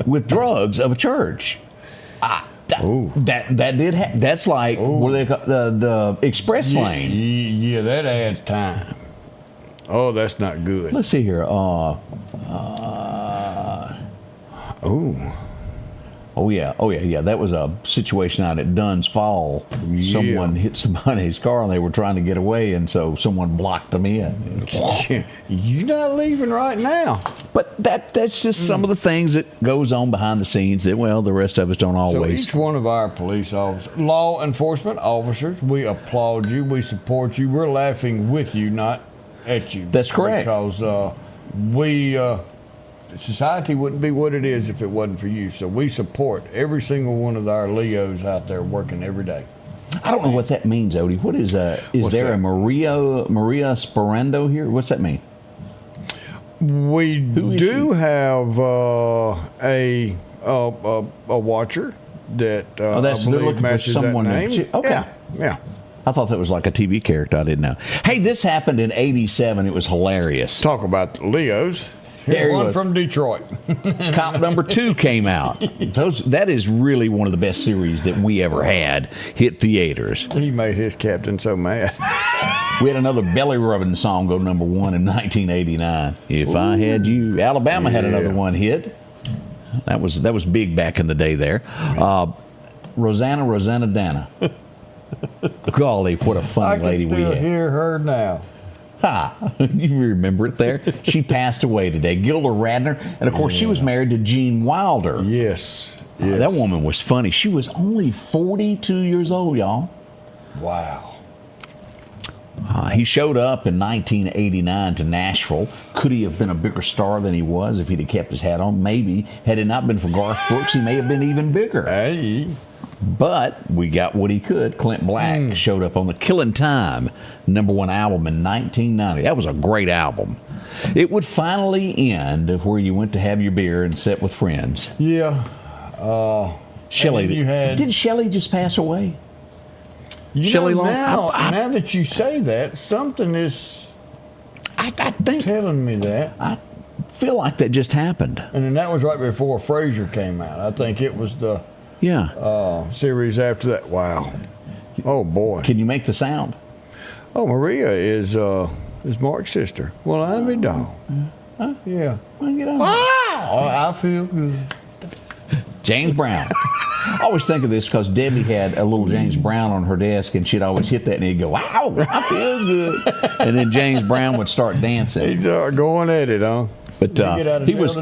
with drugs of a church? That did happen. That's like what do they call the express lane. Yeah, that adds time. Oh, that's not good. Let's see here. Oh yeah. That was a situation out at Dunn's Fall. Yeah. Someone hit somebody's car and they were trying to get away, and so someone blocked them in. You're not leaving right now. But that's just some of the things that goes on behind the scenes that, well, the rest of us don't always. So each one of our police officers, law enforcement officers, we applaud you, we support you, we're laughing with you, not at you. That's correct. Because society wouldn't be what it is if it wasn't for you. So we support every single one of our Leos out there working every day. I don't know what that means, Odie. What is there that? a Maria Sperando here? What's that mean? We do have a watcher that they're looking for someone that name. Okay. Yeah. I thought that was like a TV character. I didn't know. Hey, this happened in '87. It was hilarious. Talk about the Leos. Here's one from Detroit. Cop number 2 came out. That is really one of the best series that we ever had hit theaters. He made his captain so mad. We had another belly rubbing song go number 1 in 1989. If I Had You. Alabama had another one hit. That was big back in the day there. Rosanna Dana. Golly, what a funny lady we had. I can still hear her now. You remember it there? She passed away today. Gilda Radner. And, of course, she was married to Gene Wilder. Yes. That woman was funny. She was only 42 years old, y'all. Wow. He showed up in 1989 to Nashville. Could he have been a bigger star than he was if he'd have kept his hat on? Maybe. Had it not been for Garth Brooks, he may have been even bigger. Hey. But we got what he could. Clint Black showed up on the Killin' Time #1 album in 1990. That was a great album. It would finally end of where you went to have your beer and sit with friends. Yeah. Shelley. Did Shelley just pass away? Shelley Long? Now that you say that, something is I think telling me that. I feel like that just happened. And then that was right before Frasier came out. I think it was the series after that. Wow. Oh, boy. Can you make the sound? Oh, Maria is Mark's sister. Well, I'm a dog. Huh? Yeah. Well, get on. I feel good. James Brown. I always think of this because Debbie had a little James Brown on her desk, and she'd always hit that, and he'd go, "Wow, I feel good." And then James Brown would start dancing. He'd start going at it, huh? But he was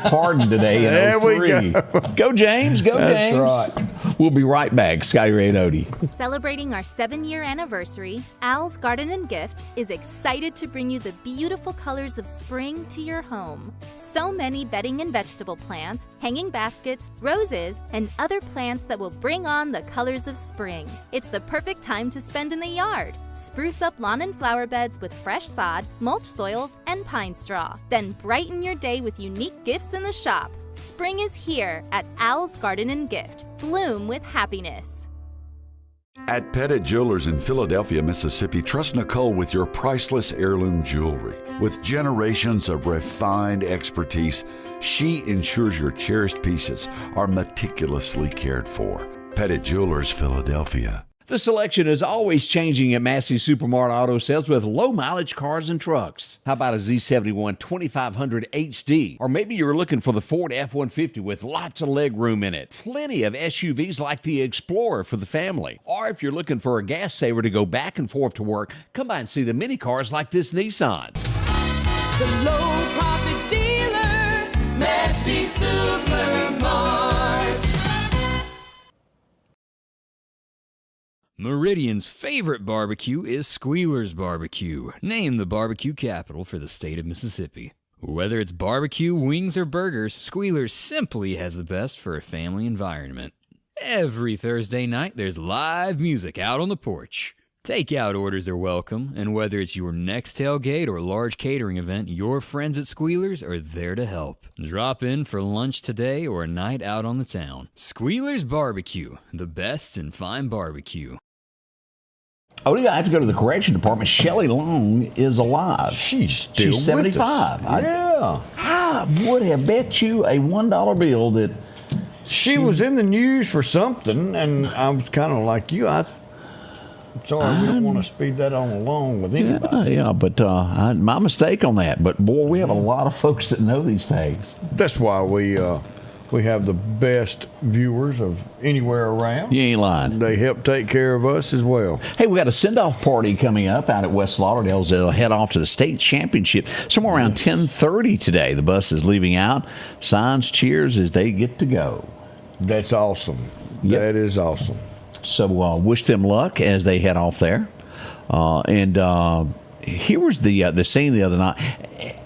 pardoned today in There we 03. Go James, go That's James. right. We'll be right back. Scotty Ray and Odie. Celebrating our 7-year anniversary, Al's Garden and Gift is excited to bring you the beautiful colors of spring to your home. So many bedding and vegetable plants, hanging baskets, roses, and other plants that will bring on the colors of spring. It's the perfect time to spend in the yard. Spruce up lawn and flower beds with fresh sod, mulch soils, and pine straw. Then brighten your day with unique gifts in the shop. Spring is here at Al's Garden and Gift. Bloom with happiness. At Pettit Jewelers in Philadelphia, Mississippi, trust Nicole with your priceless heirloom jewelry. With generations of refined expertise, she ensures your cherished pieces are meticulously cared for. Pettit Jewelers, Philadelphia. The selection is always changing at Massey Supermart Auto Sales with low-mileage cars and trucks. How about a Z71 2500 HD? Or maybe you're looking for the Ford F-150 with lots of leg room in it. Plenty of SUVs like the Explorer for the family. Or if you're looking for a gas saver to go back and forth to work, come by and see the mini cars like this Nissan. The low-profit dealer, Massey Supermart. Meridian's favorite barbecue is Squealer's Barbecue, named the barbecue capital for the state of Mississippi. Whether it's barbecue, wings, or burgers, Squealer's simply has the best for a family environment. Every Thursday night, there's live music out on the porch. Takeout orders are welcome, and whether it's your next tailgate or large catering event, your friends at Squealers are there to help. Drop in for lunch today or a night out on the town. Squealers Barbecue, the best in fine barbecue. Oh, yeah, I have to go to the correction department. Shelley Long is alive. She's 75. Yeah. I would have bet you a $1 bill that she was in the news for something, and I was kind of like you. Sorry, we don't want to speed that on along with anybody. Yeah, but my mistake on that. But, boy, we have a lot of folks that know these things. That's why we have the best viewers of anywhere around. You ain't lying. They help take care of us as well. Hey, we got a send-off party coming up out at West Lauderdale. They'll head off to the state championship somewhere around 10:30 today. The bus is leaving out. Signs, cheers as they get to go. That's awesome. Yep. That is awesome. So wish them luck as they head off there. Here was the scene the other night.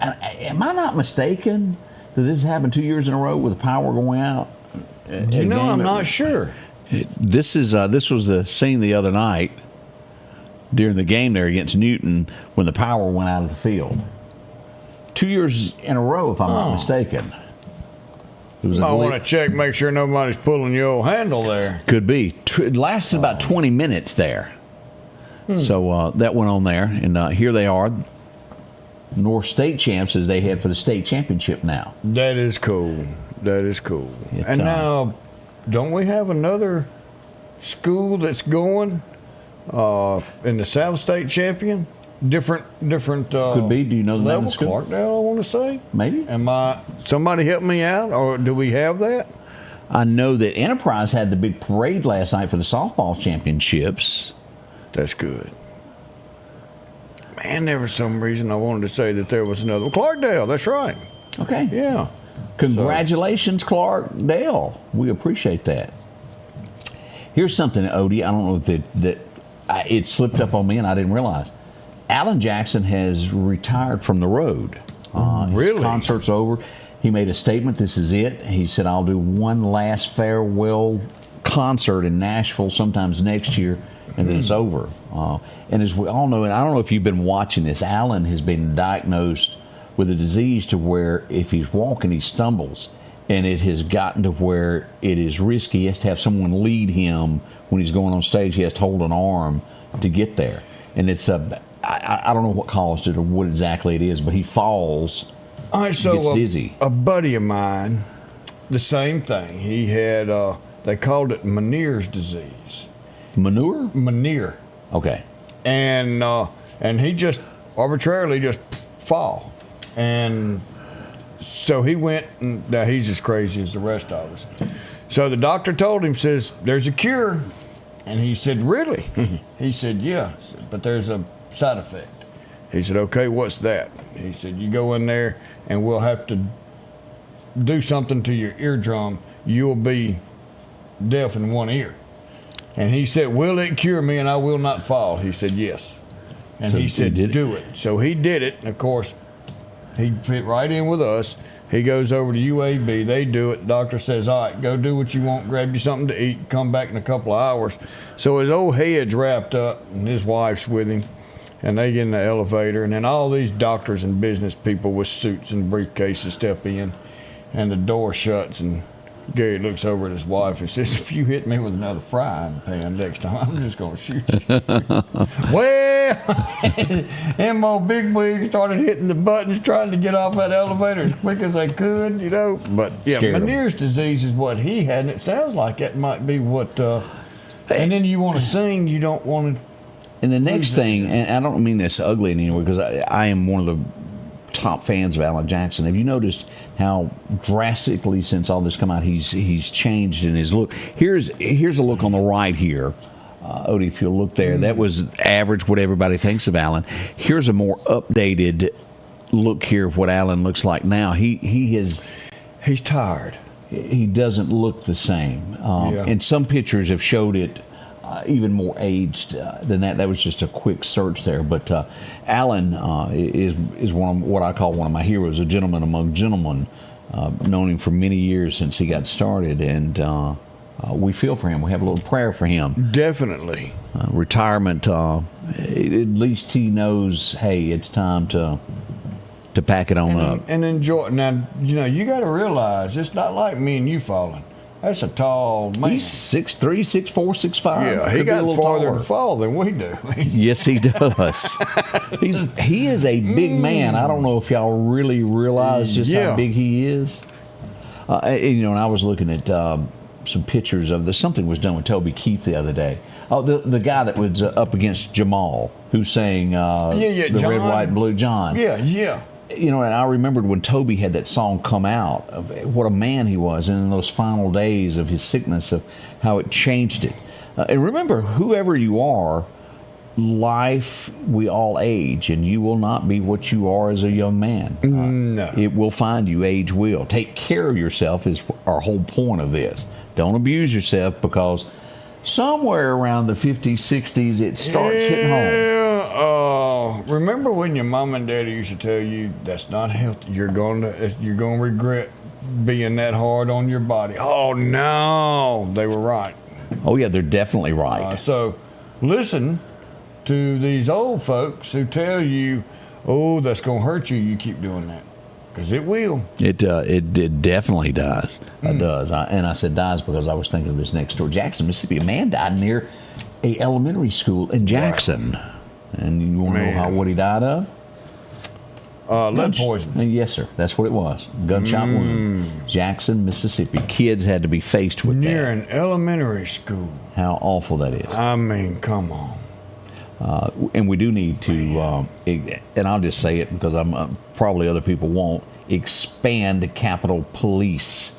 Am I not mistaken that this happened 2 years in a row with the power going out? I'm not sure. This was the scene the other night during the game there against Newton when the power went out of the field. 2 years in a row, if I'm not mistaken. I want to check, make sure nobody's pulling your old handle there. Could be. It lasted about 20 minutes there. So that went on there. And here they are, North State champs, as they head for the state championship now. That is cool. That is cool. And now, don't we have another school that's going in the South State champion? Different. Could be. Do you know the name of the school? Clarkdale, I want to say. Maybe. Somebody help me out, or do we have that? I know that Enterprise had the big parade last night for the softball championships. That's good. Man, there was some reason I wanted to say that there was another one. Clarkdale, that's right. Okay. Yeah. Congratulations, Clarkdale. We appreciate that. Here's something, Odie. I don't know if it slipped up on me and I didn't realize. Alan Jackson has retired from the road. Really? His concert's over. He made a statement. This is it. He said, I'll do one last farewell concert in Nashville sometimes next year, and then it's over. And as we all know, and I don't know if you've been watching this, Alan has been diagnosed with a disease to where if he's walking, he stumbles. And it has gotten to where it is risky. He has to have someone lead him when he's going on stage. He has to hold an arm to get there. And it's I don't know what caused it or what exactly it is, but he falls. All right, so gets dizzy. A buddy of mine, the same thing. He had, they called it Meniere's disease. Manure? Meniere. Okay. And he just arbitrarily just fall. And so he went, and now he's as crazy as the rest of us. So the doctor told him, says, there's a cure. And he said, really? He said, yeah, but there's a side effect. He said, okay, what's that? He said, you go in there and we'll have to do something to your eardrum. You'll be deaf in one ear. And he said, will it cure me and I will not fall? He said, yes. And So he said, he did do it. So he did it. And of course, he fit right in with us. He goes over to UAB. They do it. The doctor says, all right, go do what you want. Grab you something to eat. Come back in a couple of hours. So his old head's wrapped up, and his wife's with him. And they get in the elevator. And then all these doctors and business people with suits and briefcases step in. And the door shuts. And Gary looks over at his wife and says, if you hit me with another frying pan next time, I'm just going to shoot you. Well, them old bigwigs started hitting the buttons trying to get off that elevator as quick as they could, you know. But, yeah, Meniere's disease is what he had, and it sounds like that might be what... and then you want to sing, you don't want to... And the next thing, and I don't mean this ugly in any way, because I am one of the top fans of Alan Jackson. Have you noticed how drastically since all this come out he's changed in his look? Here's a look on the right here. Odie, if you'll look there, that was average what everybody thinks of Alan. Here's a more updated look here of what Alan looks like now. He's tired. He doesn't look the same. And some pictures have showed it even more aged than that. That was just a quick search there. But Alan is one of what I call one of my heroes, a gentleman among gentlemen. Known him for many years since he got started, and we feel for him. We have a little prayer for him. Definitely. Retirement, at least he knows, hey, it's time to pack it on up. And enjoy. Now, you got to realize, it's not like me and you falling. That's a tall man. He's 6'3", 6'4", 6'5". Yeah, he got farther to fall than we do. Yes, he does. He is a big man. I don't know if y'all really realize just how big he is. And I was looking at some pictures of something was done with Toby Keith the other day. Oh, the guy that was up against Jamal, who sang the John. Red, White, and Blue, John. Yeah. And I remembered when Toby had that song come out, of what a man he was, and in those final days of his sickness, of how it changed it. And remember, whoever you are, life, we all age, and you will not be what you are as a young man. No. It will find you, age will. Take care of yourself is our whole point of this. Don't abuse yourself, because somewhere around the 50s, 60s, it starts hitting home. Remember when your mom and daddy used to tell you that's not healthy? You're going to regret being that hard on your body. Oh no, they were right. Oh yeah, they're definitely right. So listen to these old folks who tell you, "Oh, that's going to hurt you. You keep doing that." Because it will. It definitely does. It does. And I said does because I was thinking of this next door. Jackson, Mississippi. A man died near a elementary school in Jackson. Right. And you want to know what he died of? Lead poisoning. Yes, sir. That's what it was. Gunshot wound. Jackson, Mississippi. Kids had to be faced with near that. an elementary school. How awful that is. I mean, come on. And we do need to, and I'll just say it because probably other people won't, expand Capitol Police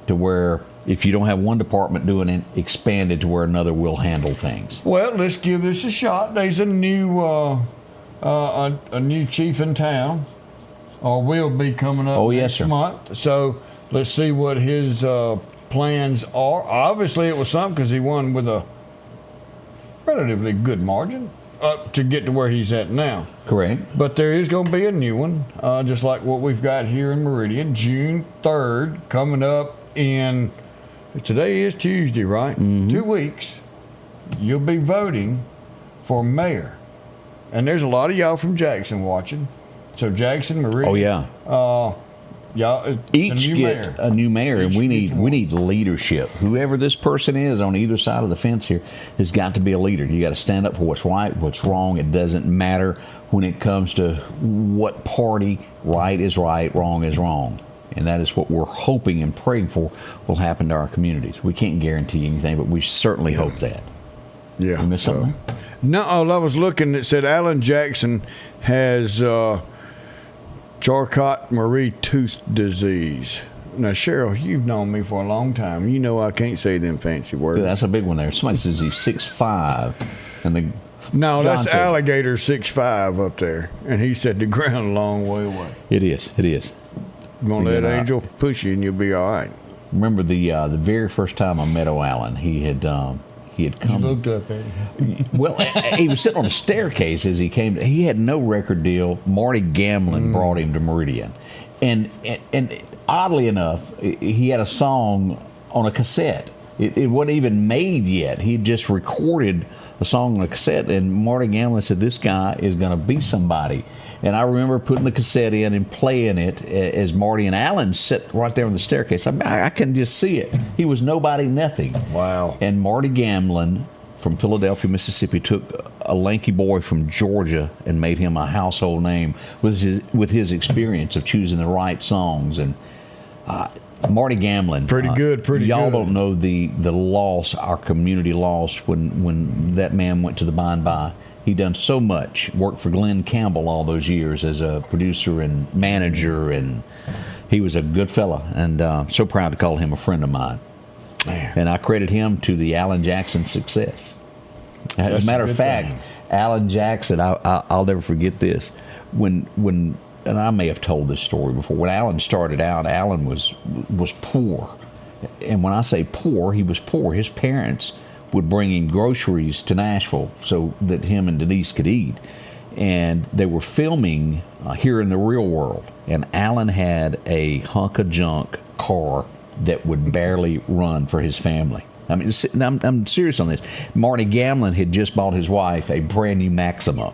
to where if you don't have one department doing it, expand it to where another will handle things. Well, let's give this a shot. There's a new chief in town, or will be coming up next month. So let's see what his plans are. Obviously, it was something because he won with a relatively good margin to get to where he's at now. Correct. But there is going to be a new one, just like what we've got here in Meridian, June 3rd, coming up in, today is Tuesday, right? 2 weeks. You'll be voting for mayor. And there's a lot of y'all from Jackson watching. So Jackson, Meridian. Oh, yeah. Y'all, each get a new mayor, and we need leadership. Whoever this person is on either side of the fence here has got to be a leader. You got to stand up for what's right, what's wrong. It doesn't matter when it comes to what party. Right is right, wrong is wrong, and that is what we're hoping and praying for will happen to our communities. We can't guarantee anything, but we certainly hope that. Yeah. You missed something? No, I was looking. It said Alan Jackson has Charcot-Marie tooth disease. Now, Cheryl, you've known me for a long time. You know I can't say them fancy words. Yeah, that's a big one there. Somebody says he's 6'5", and no, that's alligator 6'5" up there, and he said the ground a long way away. It is. It is. You're gonna let Angel push you, and you'll be all right. Remember the very first time I met O'Allen, he had come. You looked up at him. Well, he was sitting on a staircase as he came. He had no record deal. Marty Gamlin brought him to Meridian, and oddly enough, he had a song on a cassette. It wasn't even made yet. He just recorded a song on a cassette, and Marty Gamlin said, "This guy is going to be somebody." And I remember putting the cassette in and playing it as Marty and Alan sit right there on the staircase. I can just see it. He was nobody, nothing. Wow. And Marty Gamlin from Philadelphia, Mississippi, took a lanky boy from Georgia and made him a household name with his experience of choosing the right songs. And Marty Gamlin. Pretty good. Y'all don't know the loss our community lost when that man went to the bye-bye. He done so much, worked for Glenn Campbell all those years as a producer and manager, and he was a good fella, and so proud to call him a friend of mine. Man. And I credit him to the Alan Jackson success. As a matter of fact, Alan Jackson, I'll never forget this. When and I may have told this story before, when Alan started out, Alan was poor. And when I say poor, he was poor. His parents would bring him groceries to Nashville so that him and Denise could eat. And they were filming here in the real world. And Alan had a hunk of junk car that would barely run for his family. I mean, I'm serious on this. Marty Gamlin had just bought his wife a brand new Maxima.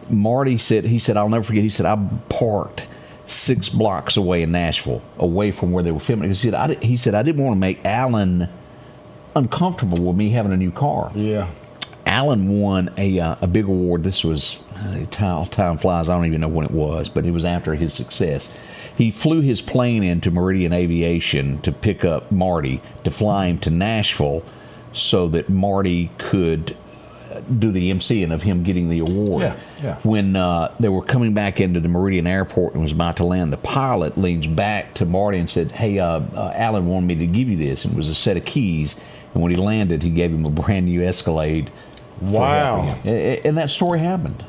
Marty said, I'll never forget, he said, I parked 6 blocks away in Nashville, away from where they were filming. He said, I didn't want to make Alan uncomfortable with me having a new car. Yeah. Alan won a big award. This was, time flies, I don't even know when it was, but it was after his success. He flew his plane into Meridian Aviation to pick up Marty, to fly him to Nashville so that Marty could do the emceeing of him getting the award. Yeah. When they were coming back into the Meridian airport and was about to land, the pilot leans back to Marty and said, hey, Alan wanted me to give you this. And it was a set of keys. And when he landed, he gave him a brand new Escalade. Wow. And that story happened.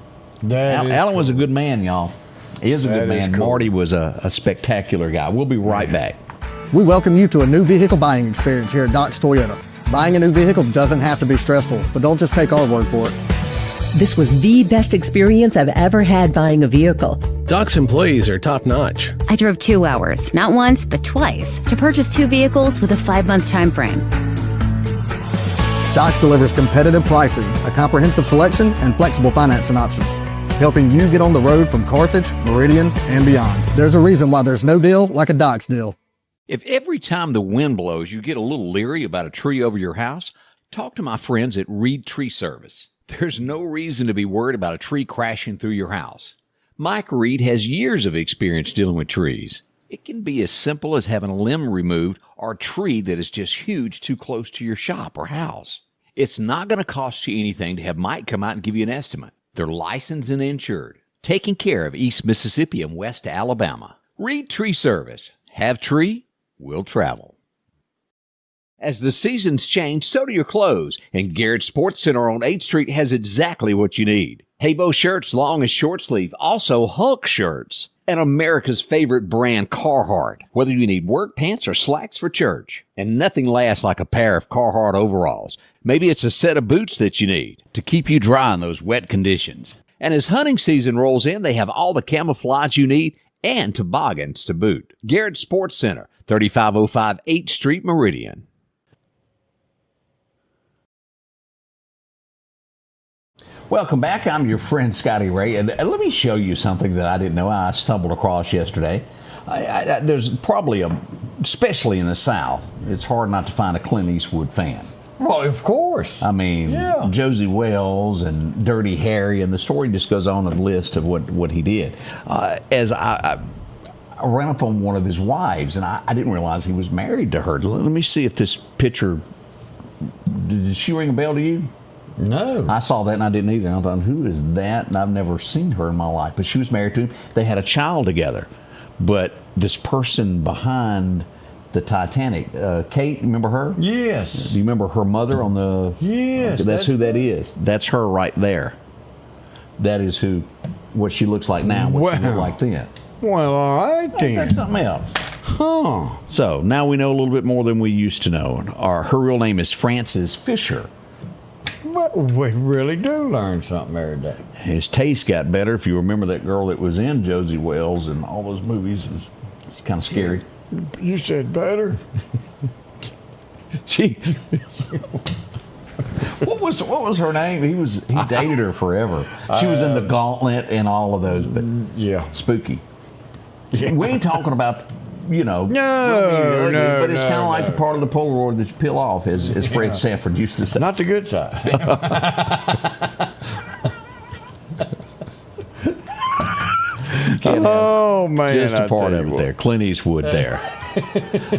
Alan was a good man, y'all. He is a good man. Cool. Marty was a spectacular guy. We'll be right back. We welcome you to a new vehicle buying experience here at Doc's Toyota. Buying a new vehicle doesn't have to be stressful, but don't just take our word for it. This was the best experience I've ever had buying a vehicle. Doc's employees are top-notch. I drove 2 hours, not once, but twice, to purchase 2 vehicles with a 5-month time frame. Doc's delivers competitive pricing, a comprehensive selection, and flexible financing options, helping you get on the road from Carthage, Meridian, and beyond. There's a reason why there's no deal like a Doc's deal. If every time the wind blows you get a little leery about a tree over your house, talk to my friends at Reed Tree Service. There's no reason to be worried about a tree crashing through your house. Mike Reed has years of experience dealing with trees. It can be as simple as having a limb removed or a tree that is just huge too close to your shop or house. It's not going to cost you anything to have Mike come out and give you an estimate. They're licensed and insured, taking care of East Mississippi and West Alabama. Reed Tree Service. Have tree, will travel. As the seasons change, so do your clothes, and Garrett Sports Center on 8th Street has exactly what you need. Haybo shirts, long and short sleeve, also Hulk shirts, and America's favorite brand, Carhartt, whether you need work pants or slacks for church. And nothing lasts like a pair of Carhartt overalls. Maybe it's a set of boots that you need to keep you dry in those wet conditions. And as hunting season rolls in, they have all the camouflage you need and toboggans to boot. Garrett Sports Center, 3505 8th Street, Meridian. Welcome back. I'm your friend Scotty Ray, and let me show you something that I didn't know I stumbled across yesterday. There's probably especially in the South, it's hard not to find a Clint Eastwood fan. Well, of course. I mean, yeah. Josie Wells and Dirty Harry, and the story just goes on a list of what he did. As I ran up on one of his wives, and I didn't realize he was married to her. Let me see if this picture, did she ring a bell to you? No. I saw that and I didn't either. I thought, who is that? And I've never seen her in my life. But she was married to him. They had a child together. But this person behind the Titanic, Kate, remember her? Yes. Do you remember her mother on the... Yes. That's who that is. That's her right there. That is what she looks like now, what she looked like then. Well, all right then. That's something else. Huh. So now we know a little bit more than we used to know. Her real name is Frances Fisher. But we really do learn something every day. His taste got better. If you remember that girl that was in Josie Wells and all those movies, it's kind of scary. You said better. What was her name? He dated her forever. She was in The Gauntlet and all of those, but yeah, spooky. Yeah. We ain't talking about, No, but it's kind of like the part of the Polaroid that you peel off, as Fred Sanford used to say. Not the good side. Oh, man. Just a part of it there. Clint Eastwood there.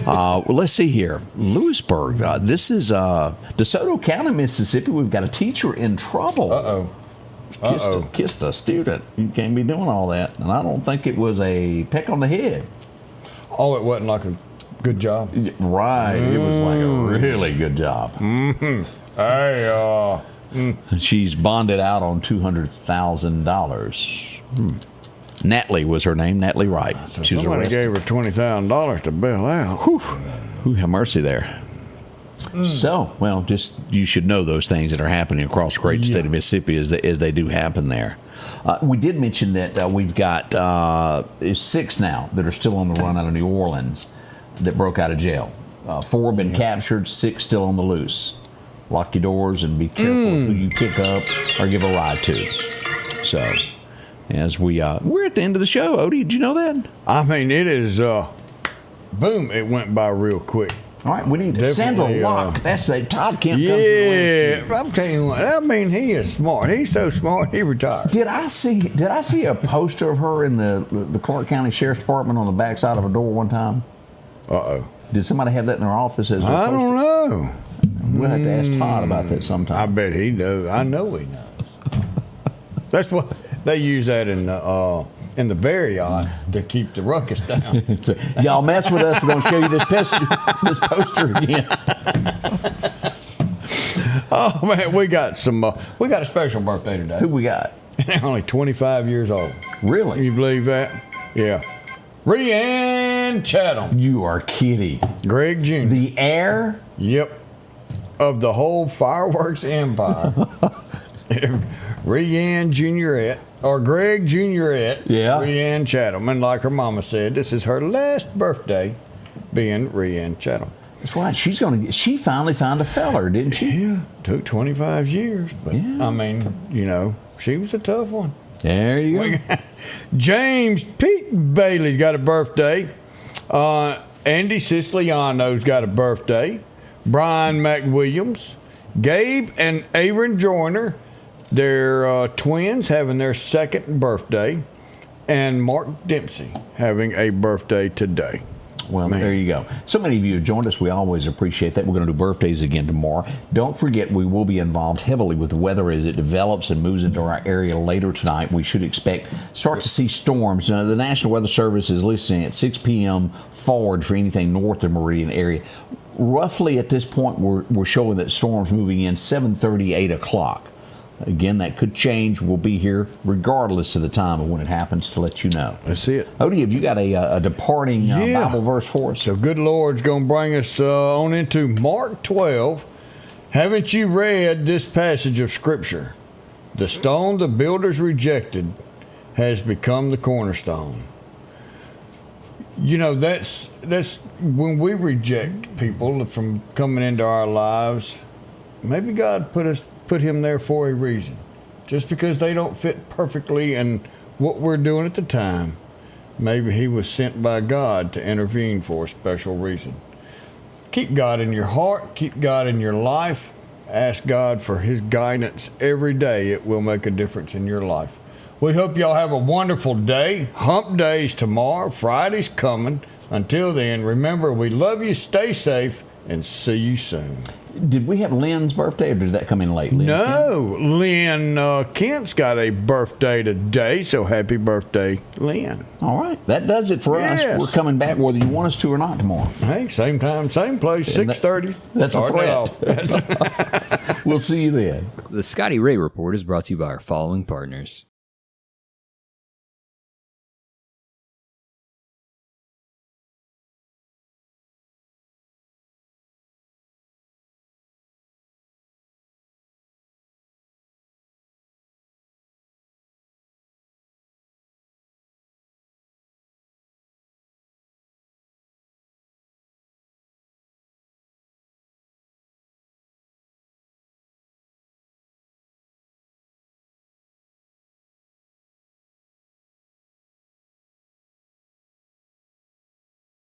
Well, let's see here. Lewisburg. This is DeSoto County, Mississippi. We've got a teacher in trouble. Uh-oh. Kissed a student. You can't be doing all that. And I don't think it was a peck on the head. Oh, it wasn't like a good job? Right. It was like a really good job. Mm-hmm. Hey, She's bonded out on $200,000. Natalie was her name, Natalie Wright. So she was somebody arrested. gave her $20,000 to bail out. Whew, have mercy there. So, well, just you should know those things that are happening across the great state of Mississippi as they do happen there. We did mention that we've got 6 now that are still on the run out of New Orleans. that broke out of jail. 4 have been captured, 6 still on the loose. Lock your doors and be careful who you pick up or give a ride to. So, as we're at the end of the show. Odie, did you know that? I mean, it is, boom, it went by real quick. All right, we need Sandra Locke. That's a Todd Kemp. Yeah, I'm telling you what. I mean, he is smart. He's so smart. He retired. Did I see a poster of her in the Clark County Sheriff's Department on the backside of a door one time? Uh-oh. Did somebody have that in their office as their poster? I don't know. We'll have to ask Todd about that sometime. I bet he knows. I know he knows. That's what they use that in the berry yard to keep the ruckus down. Y'all mess with us, we're going to show you this poster again. Oh man, we got a special birthday today. Who we got? Only 25 years old. Really? Can you believe that? Yeah. Rhiann Chatham. You are kidding. Greg Jr. The heir? Yep. Of the whole fireworks empire. Rhiann Juniorette, or Greg Juniorette. Yeah. Rhiann Chatham. And like her mama said, this is her last birthday being Rhiann Chatham. That's right. She finally found a feller, didn't she? Yeah. Took 25 years. But I mean, she was a tough one. There you go. James Pete Bailey's got a birthday. Andy Siciliano's got a birthday. Brian McWilliams. Gabe and Aaron Joyner, they're twins, having their second birthday. And Mark Dempsey having a birthday today. Well, there you go. So many of you have joined us. We always appreciate that. We're going to do birthdays again tomorrow. Don't forget, we will be involved heavily with the weather as it develops and moves into our area later tonight. We should start to see storms. The National Weather Service is listing at 6 p.m. forward for anything north of Meridian area. Roughly at this point, we're showing that storms moving in 7:30, 8 o'clock. Again, that could change. We'll be here regardless of the time of when it happens to let you know. That's it. Odie, have you got a departing Bible verse for us? The good Lord's going to bring us on into Mark 12. Haven't you read this passage of Scripture? The stone the builders rejected has become the cornerstone. That's when we reject people from coming into our lives. Maybe God put him there for a reason. Just because they don't fit perfectly in what we're doing at the time, maybe he was sent by God to intervene for a special reason. Keep God in your heart. Keep God in your life. Ask God for his guidance every day. It will make a difference in your life. We hope y'all have a wonderful day. Hump Day's tomorrow. Friday's coming. Until then, remember, we love you. Stay safe, and see you soon. Did we have Lynn's birthday, or did that come in late? Lynn Kent's got a birthday today, so happy birthday, Lynn. All right. That does it for us. We're coming back whether you want us to or not tomorrow. Hey, same time, same place, 6:30. That's a threat. We'll see you then. The Scotty Ray Report is brought to you by our following partners.